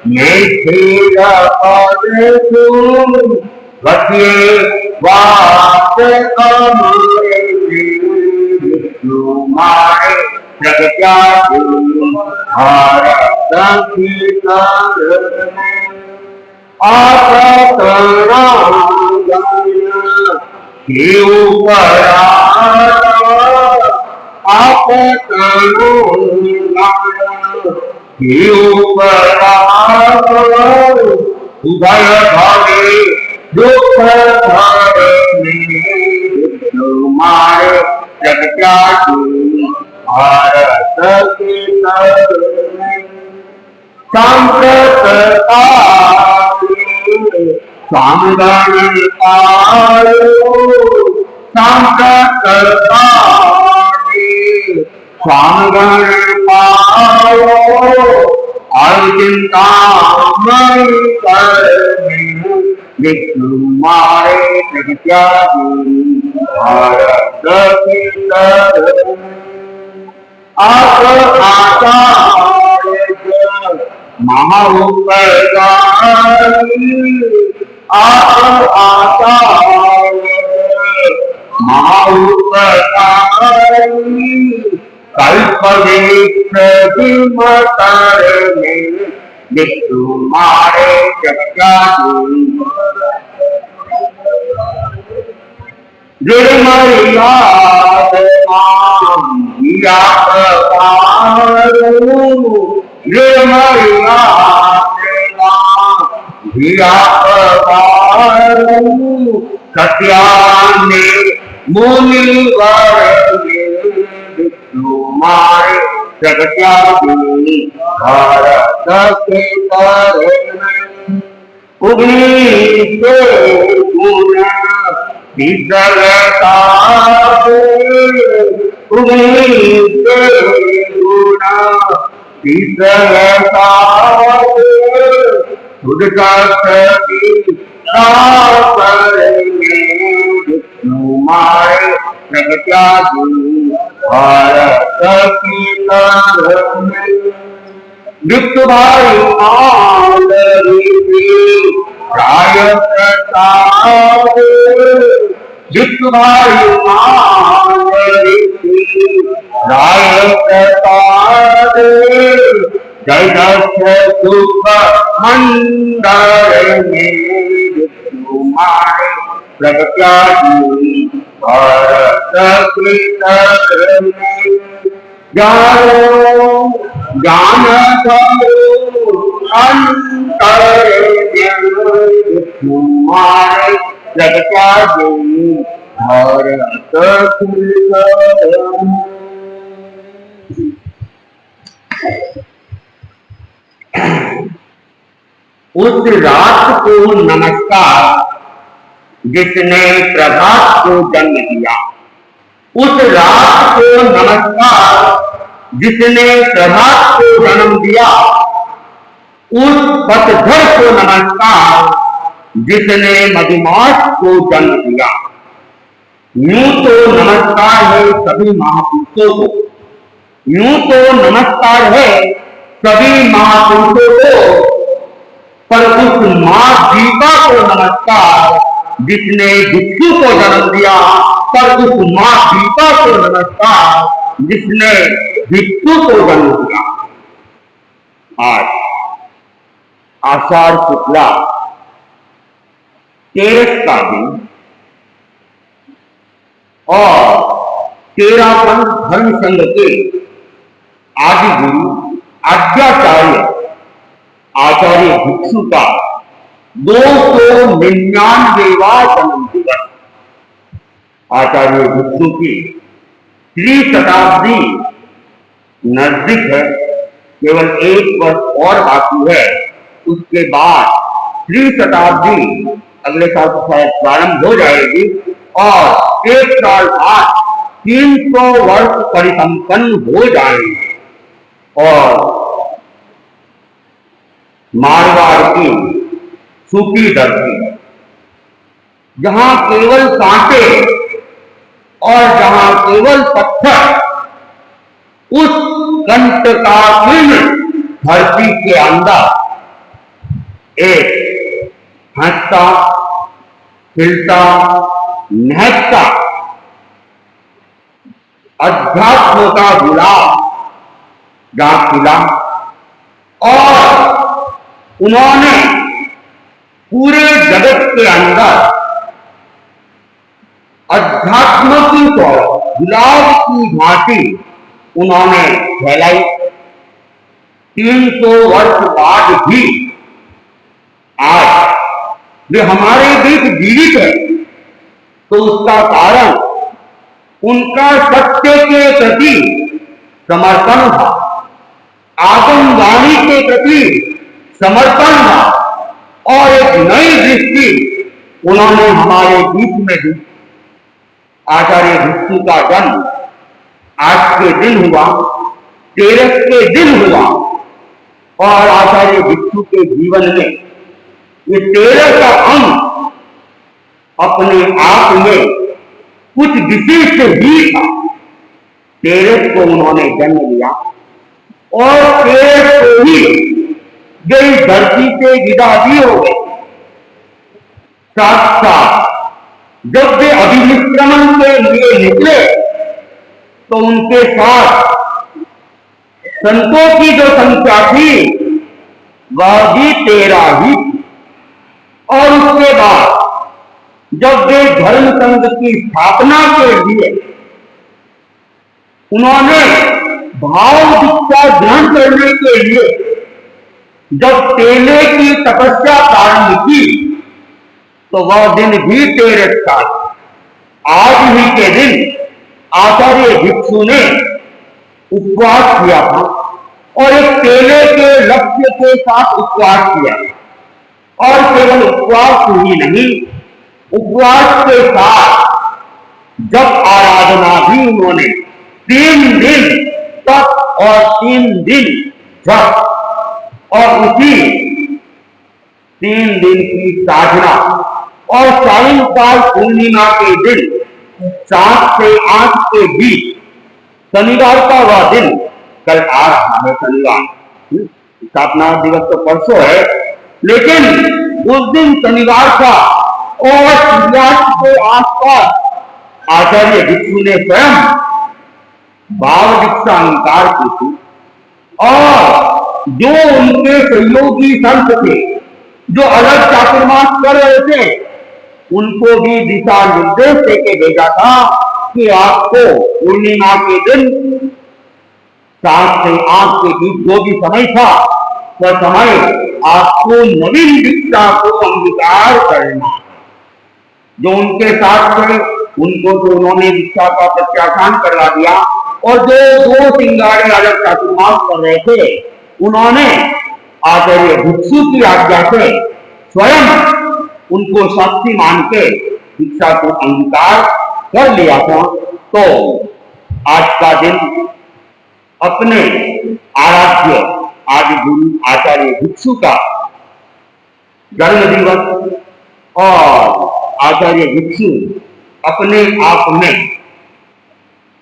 E: नैतिरा पद तुम, वत्ये वास अमरे भिक्षु मारे जगत्यागी भारत की तर में, आपतवांगन के उपराला, आपतवांगन हे उपरास उभय भागे दुख मारे जग त्यागी भारत के सांप्रत सांगण आयो सांप्रत सांगण आयो अर्जुनता मई विष्णु मारे जग त्यागी भारत की आप आचार्य महाउपकारी आप आचार्य महाउपकारी कल्प में विष्णु मारे जग त्यागी सत्याने मुनिवर विष्णु मारे जग त्यागी भारत के उगीते गुण विदलता उगीते गुण विदलता उदका सती विष्णु मारे जग त्यागी भारत की मृत्यु भाई राय प्रताप मृत्यु भाई राय प्रताप जय दक्ष सुख मंडल में विष्णु मारे जग त्यागी भारत की जानो ज्ञान अंतर विष्णु मारे जग त्यागी भारत की उस रात को नमस्कार जिसने प्रभात को जन्म दिया उस रात को नमस्कार जिसने प्रभात को जन्म दिया उस पतझड़ को नमस्कार जिसने मधुमास को जन्म दिया यूं तो नमस्कार है सभी महापुरुषों को यूं तो नमस्कार है सभी महापुरुषों को पर उस माँ दीपा को नमस्कार जिसने भिक्षु को जन्म दिया पर उस माँ दीपा को नमस्कार जिसने भिक्षु को जन्म दिया। आज आषाढ़ शुक्ला 13 का दिन और 13 धर्म संघ के आदि गुरु आद्याचार्य आचार्य भिक्षु का 299वां जन्म दिवस। आचार्य भिक्षु की 3 शताब्दी नजदीक है, केवल 1 वर्ष और बाकी है, उसके बाद 3 शताब्दी अगले साल से शायद प्रारंभ हो जाएगी और 1 साल बाद 300 वर्ष परिसंपन्न हो जाएंगे और मारवाड़ की सूफी धरती जहां केवल कांटे और जहां केवल पत्थर उस कंटकाकीर्ण धरती के अंदर एक हंसता खिलता महकता अध्यात्म का गुलाब जहां खिला और उन्होंने पूरे जगत के अंदर अध्यात्म की गुलाब की भांति उन्होंने फैलाई 300 वर्ष बाद भी आज वे हमारे बीच जीवित है, तो उसका कारण उनका सत्य के प्रति समर्पण था, आगम वाणी के प्रति समर्पण था और एक नई दृष्टि उन्होंने हमारे बीच में दी। आचार्य भिक्षु का जन्म आज के दिन हुआ, तेरस के दिन हुआ और आचार्य भिक्षु के जीवन में ये 13 का अंग अपने आप में कुछ विशिष्ट ही था। 13 को उन्होंने जन्म लिया और 13 को ही वे इस धरती से विदा भी हो गए। साथ साथ जब वे अभिनिष्क्रमण के लिए निकले तो उनके साथ संतों की जो संख्या थी वह भी 13 ही थी। और उसके बाद जब वे धर्म संघ की स्थापना के लिए उन्होंने भाव दीक्षा ग्रहण करने के लिए जब तेले की तपस्या प्रारंभ की तो वह दिन भी 13 था। आज ही के दिन आचार्य भिक्षु ने उपवास किया था और एक तेले के लक्ष्य के साथ उपवास किया और केवल उपवास ही नहीं, उपवास के साथ जब आराधना भी उन्होंने 3 दिन तक और 3 दिन जप और उसी 3 दिन की साधना और सायंकाल पूर्णिमा के दिन 7 से 8 के बीच शनिवार का वह दिन कल आ रहा है। शनिवार स्थापना दिवस तो परसों है, लेकिन उस दिन शनिवार का और सूर्यास्त के आसपास आचार्य भिक्षु ने स्वयं भाव दीक्षा अंकार की थी और जो उनके सहयोगी संत थे जो अलग चातुर्मास कर रहे थे उनको भी दिशा निर्देश देके भेजा था कि आपको पूर्णिमा के दिन 7 से 8 के बीच जो भी समय था वह समय आपको नवीन दीक्षा को अंगीकार करना। जो उनके साथ थे उनको तो उन्होंने दीक्षा का प्रत्याख्यान करवा दिया और जो 2 सिंगाड़े अलग चातुर्मास कर रहे थे उन्होंने आचार्य भिक्षु की आज्ञा से स्वयं उनको साक्षी मान के दीक्षा को अंगीकार कर लिया था। तो आज का दिन अपने आराध्य आदि गुरु आचार्य भिक्षु का जन्म दिवस और आचार्य भिक्षु अपने आप में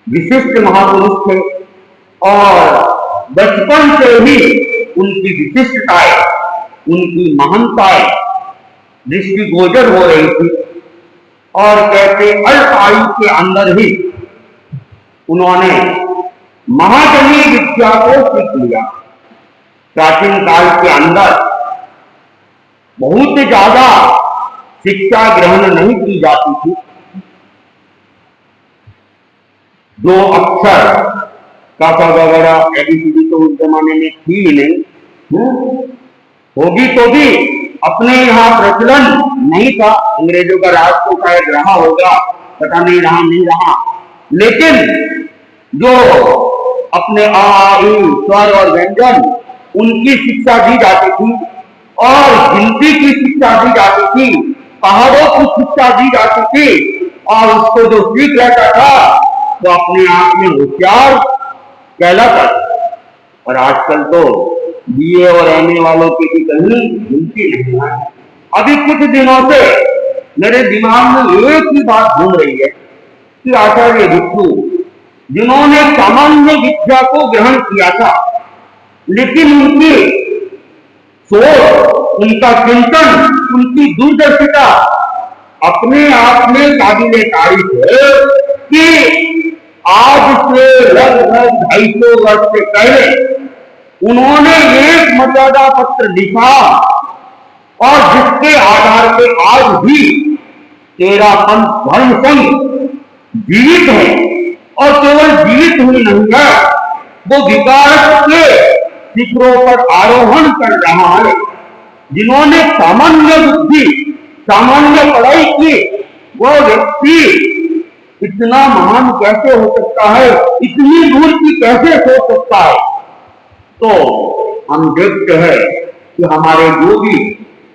E: विशिष्ट महापुरुष थे और बचपन से ही उनकी विशिष्टताएं, उनकी महानताएं दृष्टिगोचर हो रही थी और कहते अल्प आयु के अंदर ही उन्होंने महाजनी विद्या को सीख लिया। प्राचीन काल के अंदर बहुत ज्यादा शिक्षा ग्रहण नहीं की जाती थी। जो अक्षर का वगैरह एबीसीडी तो उस जमाने में थी ही नहीं, होगी तो भी अपने यहाँ प्रचलन नहीं था। अंग्रेजों का राज तो शायद रहा होगा, पता नहीं रहा नहीं रहा, लेकिन जो अपने आ ई स्वर और व्यंजन उनकी शिक्षा दी जाती थी और गिनती की शिक्षा दी जाती थी, पहाड़ों की शिक्षा दी जाती थी और उसको जो सीख रहता था वो अपने आप में होशियार कहलाता। और आजकल तो बीए और एमए वालों की भी कहीं गिनती नहीं है। अभी कुछ दिनों से मेरे दिमाग में एक ही बात घूम रही है कि आचार्य भिक्षु जिन्होंने सामान्य विद्या को ग्रहण किया था, लेकिन उनकी सोच, उनका चिंतन, उनकी दूरदर्शिता अपने आप में काबिले तारीफ है कि आज से लगभग 250 वर्ष से पहले उन्होंने एक मर्यादा पत्र लिखा और जिसके आधार पर आज भी 13 पंथ धर्म संघ जीवित है और केवल जीवित ही नहीं है, वो विकास के शिखरों पर आरोहण कर रहा है, जिन्होंने सामान्य बुद्धि, सामान्य पढ़ाई की, वो व्यक्ति इतना महान कैसे हो सकता है, इतनी दूर की कैसे सोच सकता है। तो हम देखते हैं कि हमारे जो भी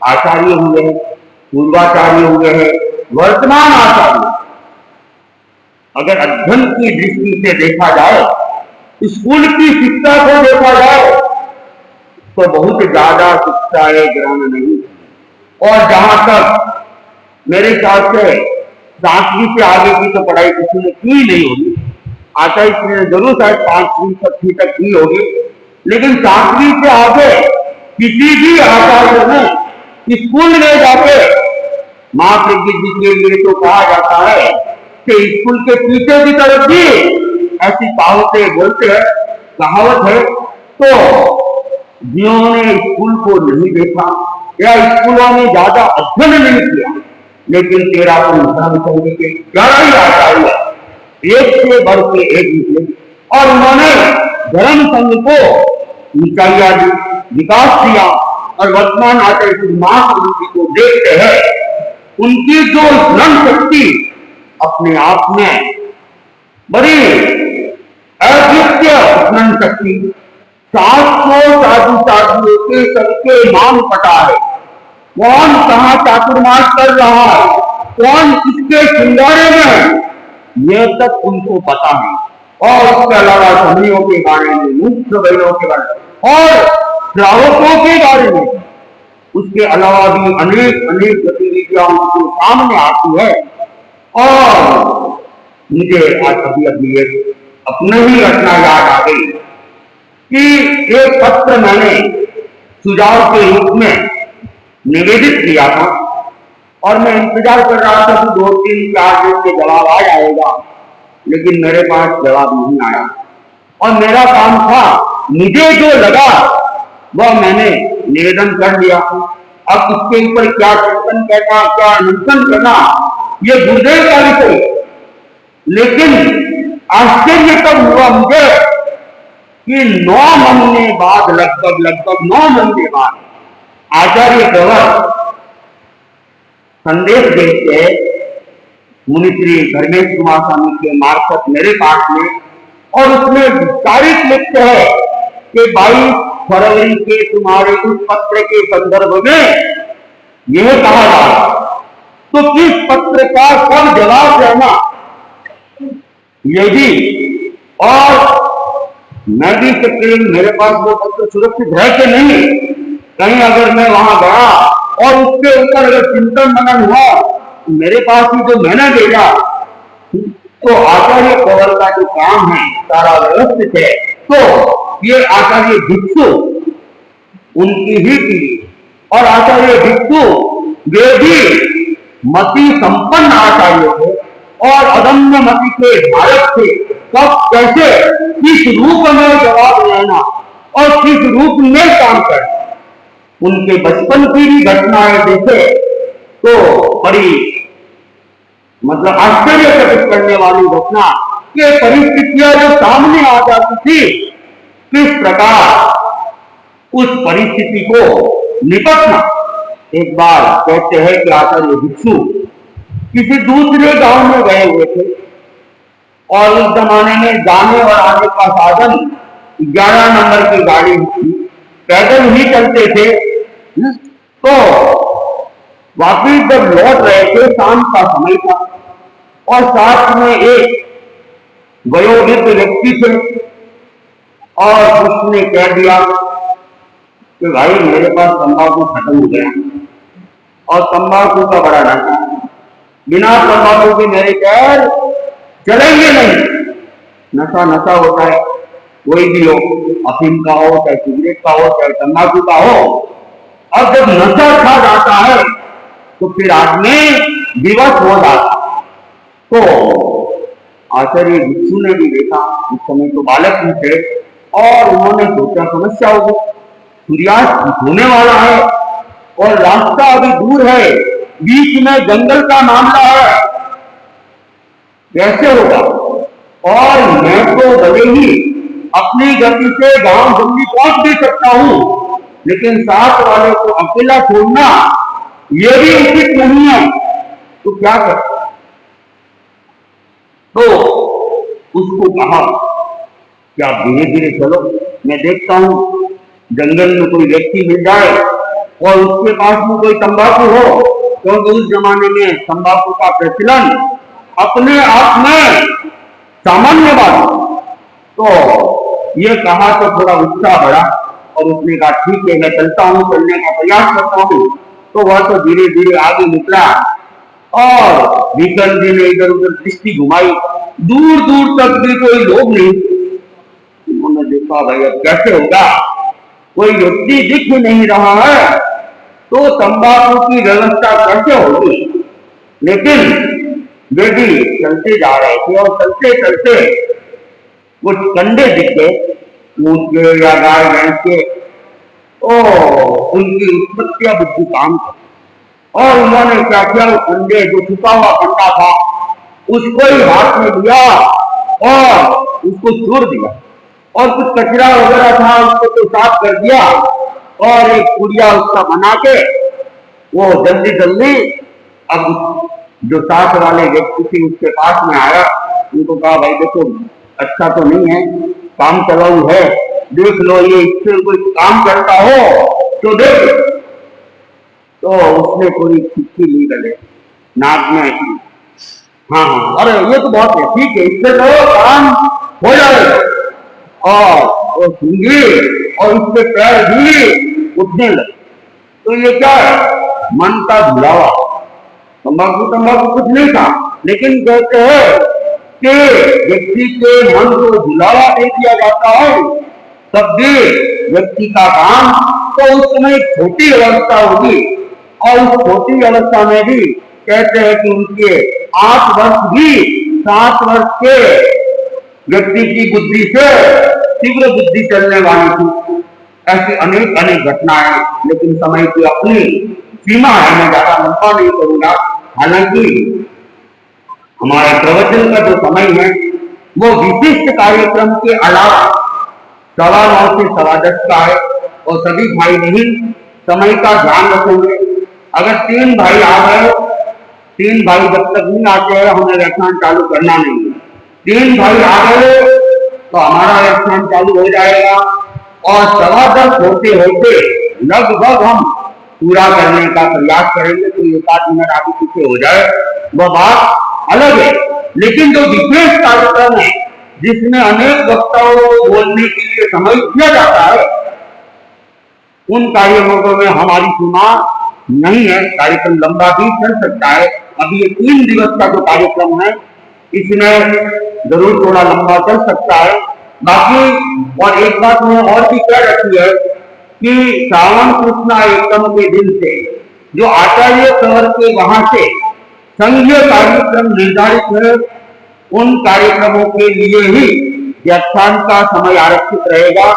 E: आचार्य हुए हैं, पूर्वाचार्य हुए हैं, वर्तमान आचार्य, अगर अध्ययन की दृष्टि से देखा जाए, स्कूल की शिक्षा को देखा जाए, तो बहुत ज्यादा शिक्षाएं ग्रहण नहीं। और जहां तक मेरे ख्याल से 7वीं से आगे की तो पढ़ाई किसी ने की नहीं होगी, आचार्य ने जरूर शायद 5वीं 6वीं तक की होगी, लेकिन 7वीं से आगे किसी भी आचार्य ने स्कूल में जाके, महाप्रज्ञ जी के लिए तो कहा जाता है कि स्कूल के पीछे की तरफ भी ऐसी कहावतें बोलते हैं, कहावत है। तो जिन्होंने स्कूल को नहीं देखा या स्कूलों में ज्यादा अध्ययन नहीं किया, लेकिन 13 के 11 ही आचार्य एक से बढ़ के एक निकले और उन्होंने धर्म संघ को ऊंचाइयां दी, विकास दिया। और वर्तमान आचार्य महाप्रभु जी को देखते हैं, उनकी जो स्मरण शक्ति अपने आप में बड़ी अद्वितीय स्मरण शक्ति, 700 साधु साधुओं के सबके नाम पता है, कौन कहाँ चातुर्मास कर रहा है, कौन किसके सिंगारे में, यह तक उनको पता है। और उसके अलावा समियों के बारे में, मुख्य बैलों के बारे में और श्रावकों के बारे में, उसके अलावा भी अनेक अनेक गतिविधियां उनके सामने आती है। और मुझे आज अभी अपने ही घटना याद आ गई कि एक पत्र मैंने सुझाव के रूप में निवेदित किया था और मैं इंतजार कर रहा था कि 2-3-4 दिन के जवाब आ जाएगा, लेकिन मेरे पास जवाब नहीं आया। और मेरा काम था, मुझे जो लगा वह मैंने निवेदन कर दिया। अब इसके ऊपर क्या चिंतन करना, क्या अनुसंधान करना, ये गुरुदेव का विषय। लेकिन आश्चर्य तब हुआ मुझे कि 9 महीने बाद, लगभग 9 महीने बाद आचार्य प्रवर संदेश भेजते मुनिश्री धर्मेश कुमार स्वामी के मार्फत मेरे पास में, और उसमें तारीख लिखते हैं कि 22 फरवरी के तुम्हारे उस पत्र के संदर्भ में यह कहा जा, तो किस पत्र का कब जवाब देना यदि, और मैं भी सकती, मेरे पास वो पत्र सुरक्षित है कि नहीं, कहीं अगर मैं वहां गया और उसके ऊपर अगर चिंतन मनन हुआ, मेरे पास ही जो मैंने भेजा, तो आचार्य प्रवर का जो काम है सारा व्यवस्थित है, तो ये आचार्य भिक्षु उनकी ही पीढ़ी, और आचार्य भिक्षु वे भी मति संपन्न आचार्य थे और अदम्य मति के धारक थे। कब कैसे किस रूप में जवाब लेना और किस रूप में काम करना, उनके बचपन की भी घटनाएं देखे तो बड़ी मतलब आश्चर्यचकित करने वाली घटना, ये परिस्थितियां जो सामने आ जाती थी, किस प्रकार उस परिस्थिति को निपटना। एक बार कहते हैं कि आचार्य भिक्षु किसी दूसरे गांव में गए हुए थे और उस जमाने में जाने और आने का साधन 11 नंबर की गाड़ी थी, पैदल ही चलते थे। तो वापिस जब लौट रहे थे, शाम का समय था और साथ में एक वयोवृद्ध व्यक्ति थे और उसने कह दिया कि भाई मेरे पास तंबाकू खत्म हो गया और तंबाकू का बड़ा नशा, बिना तंबाकू के मेरे पैर चलेंगे नहीं। नशा नशा होता है, कोई भी हो, अफीम का हो, चाहे सिगरेट का हो, चाहे तंबाकू का हो। अब जब नशा खा जाता है तो फिर आदमी विवश हो जाता। तो आचार्य भिक्षु ने भी देखा, उस समय तो बालक ही थे, और उन्होंने सोचा समस्या होगी, सूर्यास्त होने वाला है और रास्ता अभी दूर है, बीच में जंगल का मामला है, कैसे होगा। और मैं तो भले ही अपनी गति से गांव जल्दी पहुंच भी सकता हूं, लेकिन साथ वाले को अकेला छोड़ना ये भी उचित नहीं है। तो क्या कर, तो उसको कहा कि आप धीरे धीरे चलो, मैं देखता हूं जंगल में कोई व्यक्ति मिल जाए और उसके पास में कोई तंबाकू हो, क्योंकि उस जमाने में तंबाकू का प्रचलन अपने आप में सामान्य बात। तो ये कहा तो थोड़ा उत्साह बढ़ा और उसने कहा ठीक है मैं चलता हूँ, चलने का प्रयास करता हूँ। तो वह तो धीरे धीरे आगे निकला और विकल जी ने इधर उधर दृष्टि घुमाई, दूर दूर तक भी कोई लोग नहीं। उन्होंने देखा भाई अब कैसे होगा, कोई व्यक्ति दिख नहीं रहा है तो तंबाकू की व्यवस्था कैसे होगी। लेकिन बेटी चलते जा रहे थे और चलते चलते कुछ कंडे दिखे ऊंट के या गाय भैंस के, उनकी उत्पत्तियां बुद्धि काम कर, और उन्होंने क्या किया, वो कंडे जो छुपा हुआ कंडा था उसको ही हाथ में लिया और उसको छोड़ दिया, और कुछ कचरा वगैरह था उसको तो साफ कर दिया और एक पुड़िया उसका बना के वो जल्दी जल्दी अब जो साथ वाले व्यक्ति थी उसके पास में आया। उनको कहा भाई देखो अच्छा तो नहीं है, काम चलाऊ है, देख लो ये इससे कोई काम करता हो तो देख। तो उसने पूरी चिट्ठी ली गले नाक में, हाँ हाँ अरे ये तो बहुत है, ठीक है इससे तो काम हो जाएगा। और वो सूंघी और उसके पैर भी उठने लगे। तो ये क्या है, मन का भुलावा। तंबाकू तंबाकू कुछ नहीं था, लेकिन कहते हैं कि व्यक्ति के मन को भुलावा दे दिया जाता है तब भी व्यक्ति का काम, तो उस समय छोटी अवस्था होगी और उस छोटी अवस्था में भी कहते हैं कि उनके 8 वर्ष भी 7 वर्ष के व्यक्ति की बुद्धि से तीव्र बुद्धि चलने वाली थी। ऐसी अनेक अनेक घटनाएं, लेकिन समय की अपनी सीमा है, मैं ज्यादा लंबा नहीं करूंगा। हालांकि हमारे प्रवचन का जो समय है वो विशिष्ट कार्यक्रम के अलावा 9:15 से 10:15 का है और सभी भाई नहीं समय का ध्यान रखेंगे। अगर 3 भाई आ गए, 3 भाई जब तक नहीं आते हैं हमें व्याख्यान चालू करना नहीं है। 3 भाई आ गए तो हमारा व्याख्यान चालू हो जाएगा और 10:15 होते होते लगभग हम पूरा करने का प्रयास करेंगे। तो 1 मिनट आगे पीछे हो जाए वह बात अलग है, लेकिन जो विशेष कार्यक्रम है जिसमें अनेक वक्ताओं को बोलने के लिए समय दिया जाता है उन कार्यक्रमों में हमारी सीमा नहीं है। कार्यक्रम लंबा भी चल सकता है। अभी ये 3 दिवस का जो कार्यक्रम है इसमें जरूर थोड़ा लंबा चल सकता है। बाकी और एक बात मैं और भी कह रखी है कि श्रावण कृष्णा एकदम के दिन से जो आचार्य सवर के वहां से संघीय कार्यक्रम निर्धारित है, उन कार्यक्रमों के लिए ही व्याख्यान का समय आरक्षित रहेगा।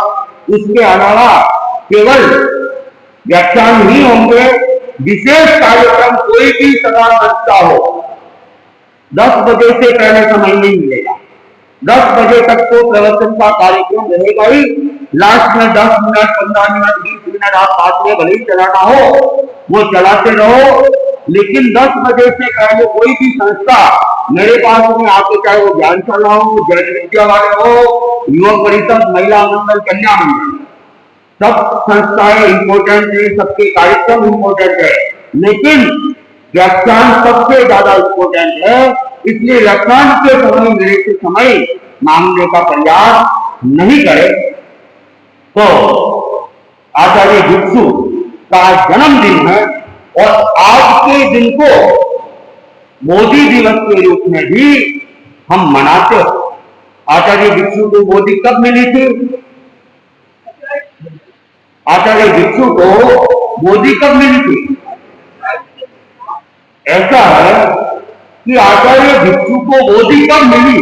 E: उसके अलावा केवल व्याख्यान ही होंगे। विशेष कार्यक्रम कोई भी सभा रखता हो 10 बजे से पहले समय नहीं मिलेगा। 10 बजे तक तो प्रवचन का कार्यक्रम रहेगा ही। लास्ट में 10 मिनट 15 मिनट 20 मिनट आप बाद में भले ही चलाना हो वो चलाते रहो, लेकिन 10 बजे से पहले कोई भी संस्था मेरे पास में आके, चाहे वो ज्ञानशाला हो, जैन विद्या वाले हो, युवक परिषद, महिला मंडल, कन्या मंडल, सब संस्थाएं इंपोर्टेंट है, सबके कार्यक्रम इंपोर्टेंट है, लेकिन व्याख्यान सबसे ज्यादा इंपोर्टेंट है। इसलिए व्याख्यान के समय मेरे से समय मांगने का प्रयास नहीं करे। तो आचार्य भिक्षु का जन्मदिन है और आज के दिन को मोदी दिवस के रूप में भी हम मनाते हो। आचार्य भिक्षु को मोदी कब मिली थी? आचार्य भिक्षु को मोदी कब मिली थी? ऐसा है कि आचार्य भिक्षु को मोदी कब मिली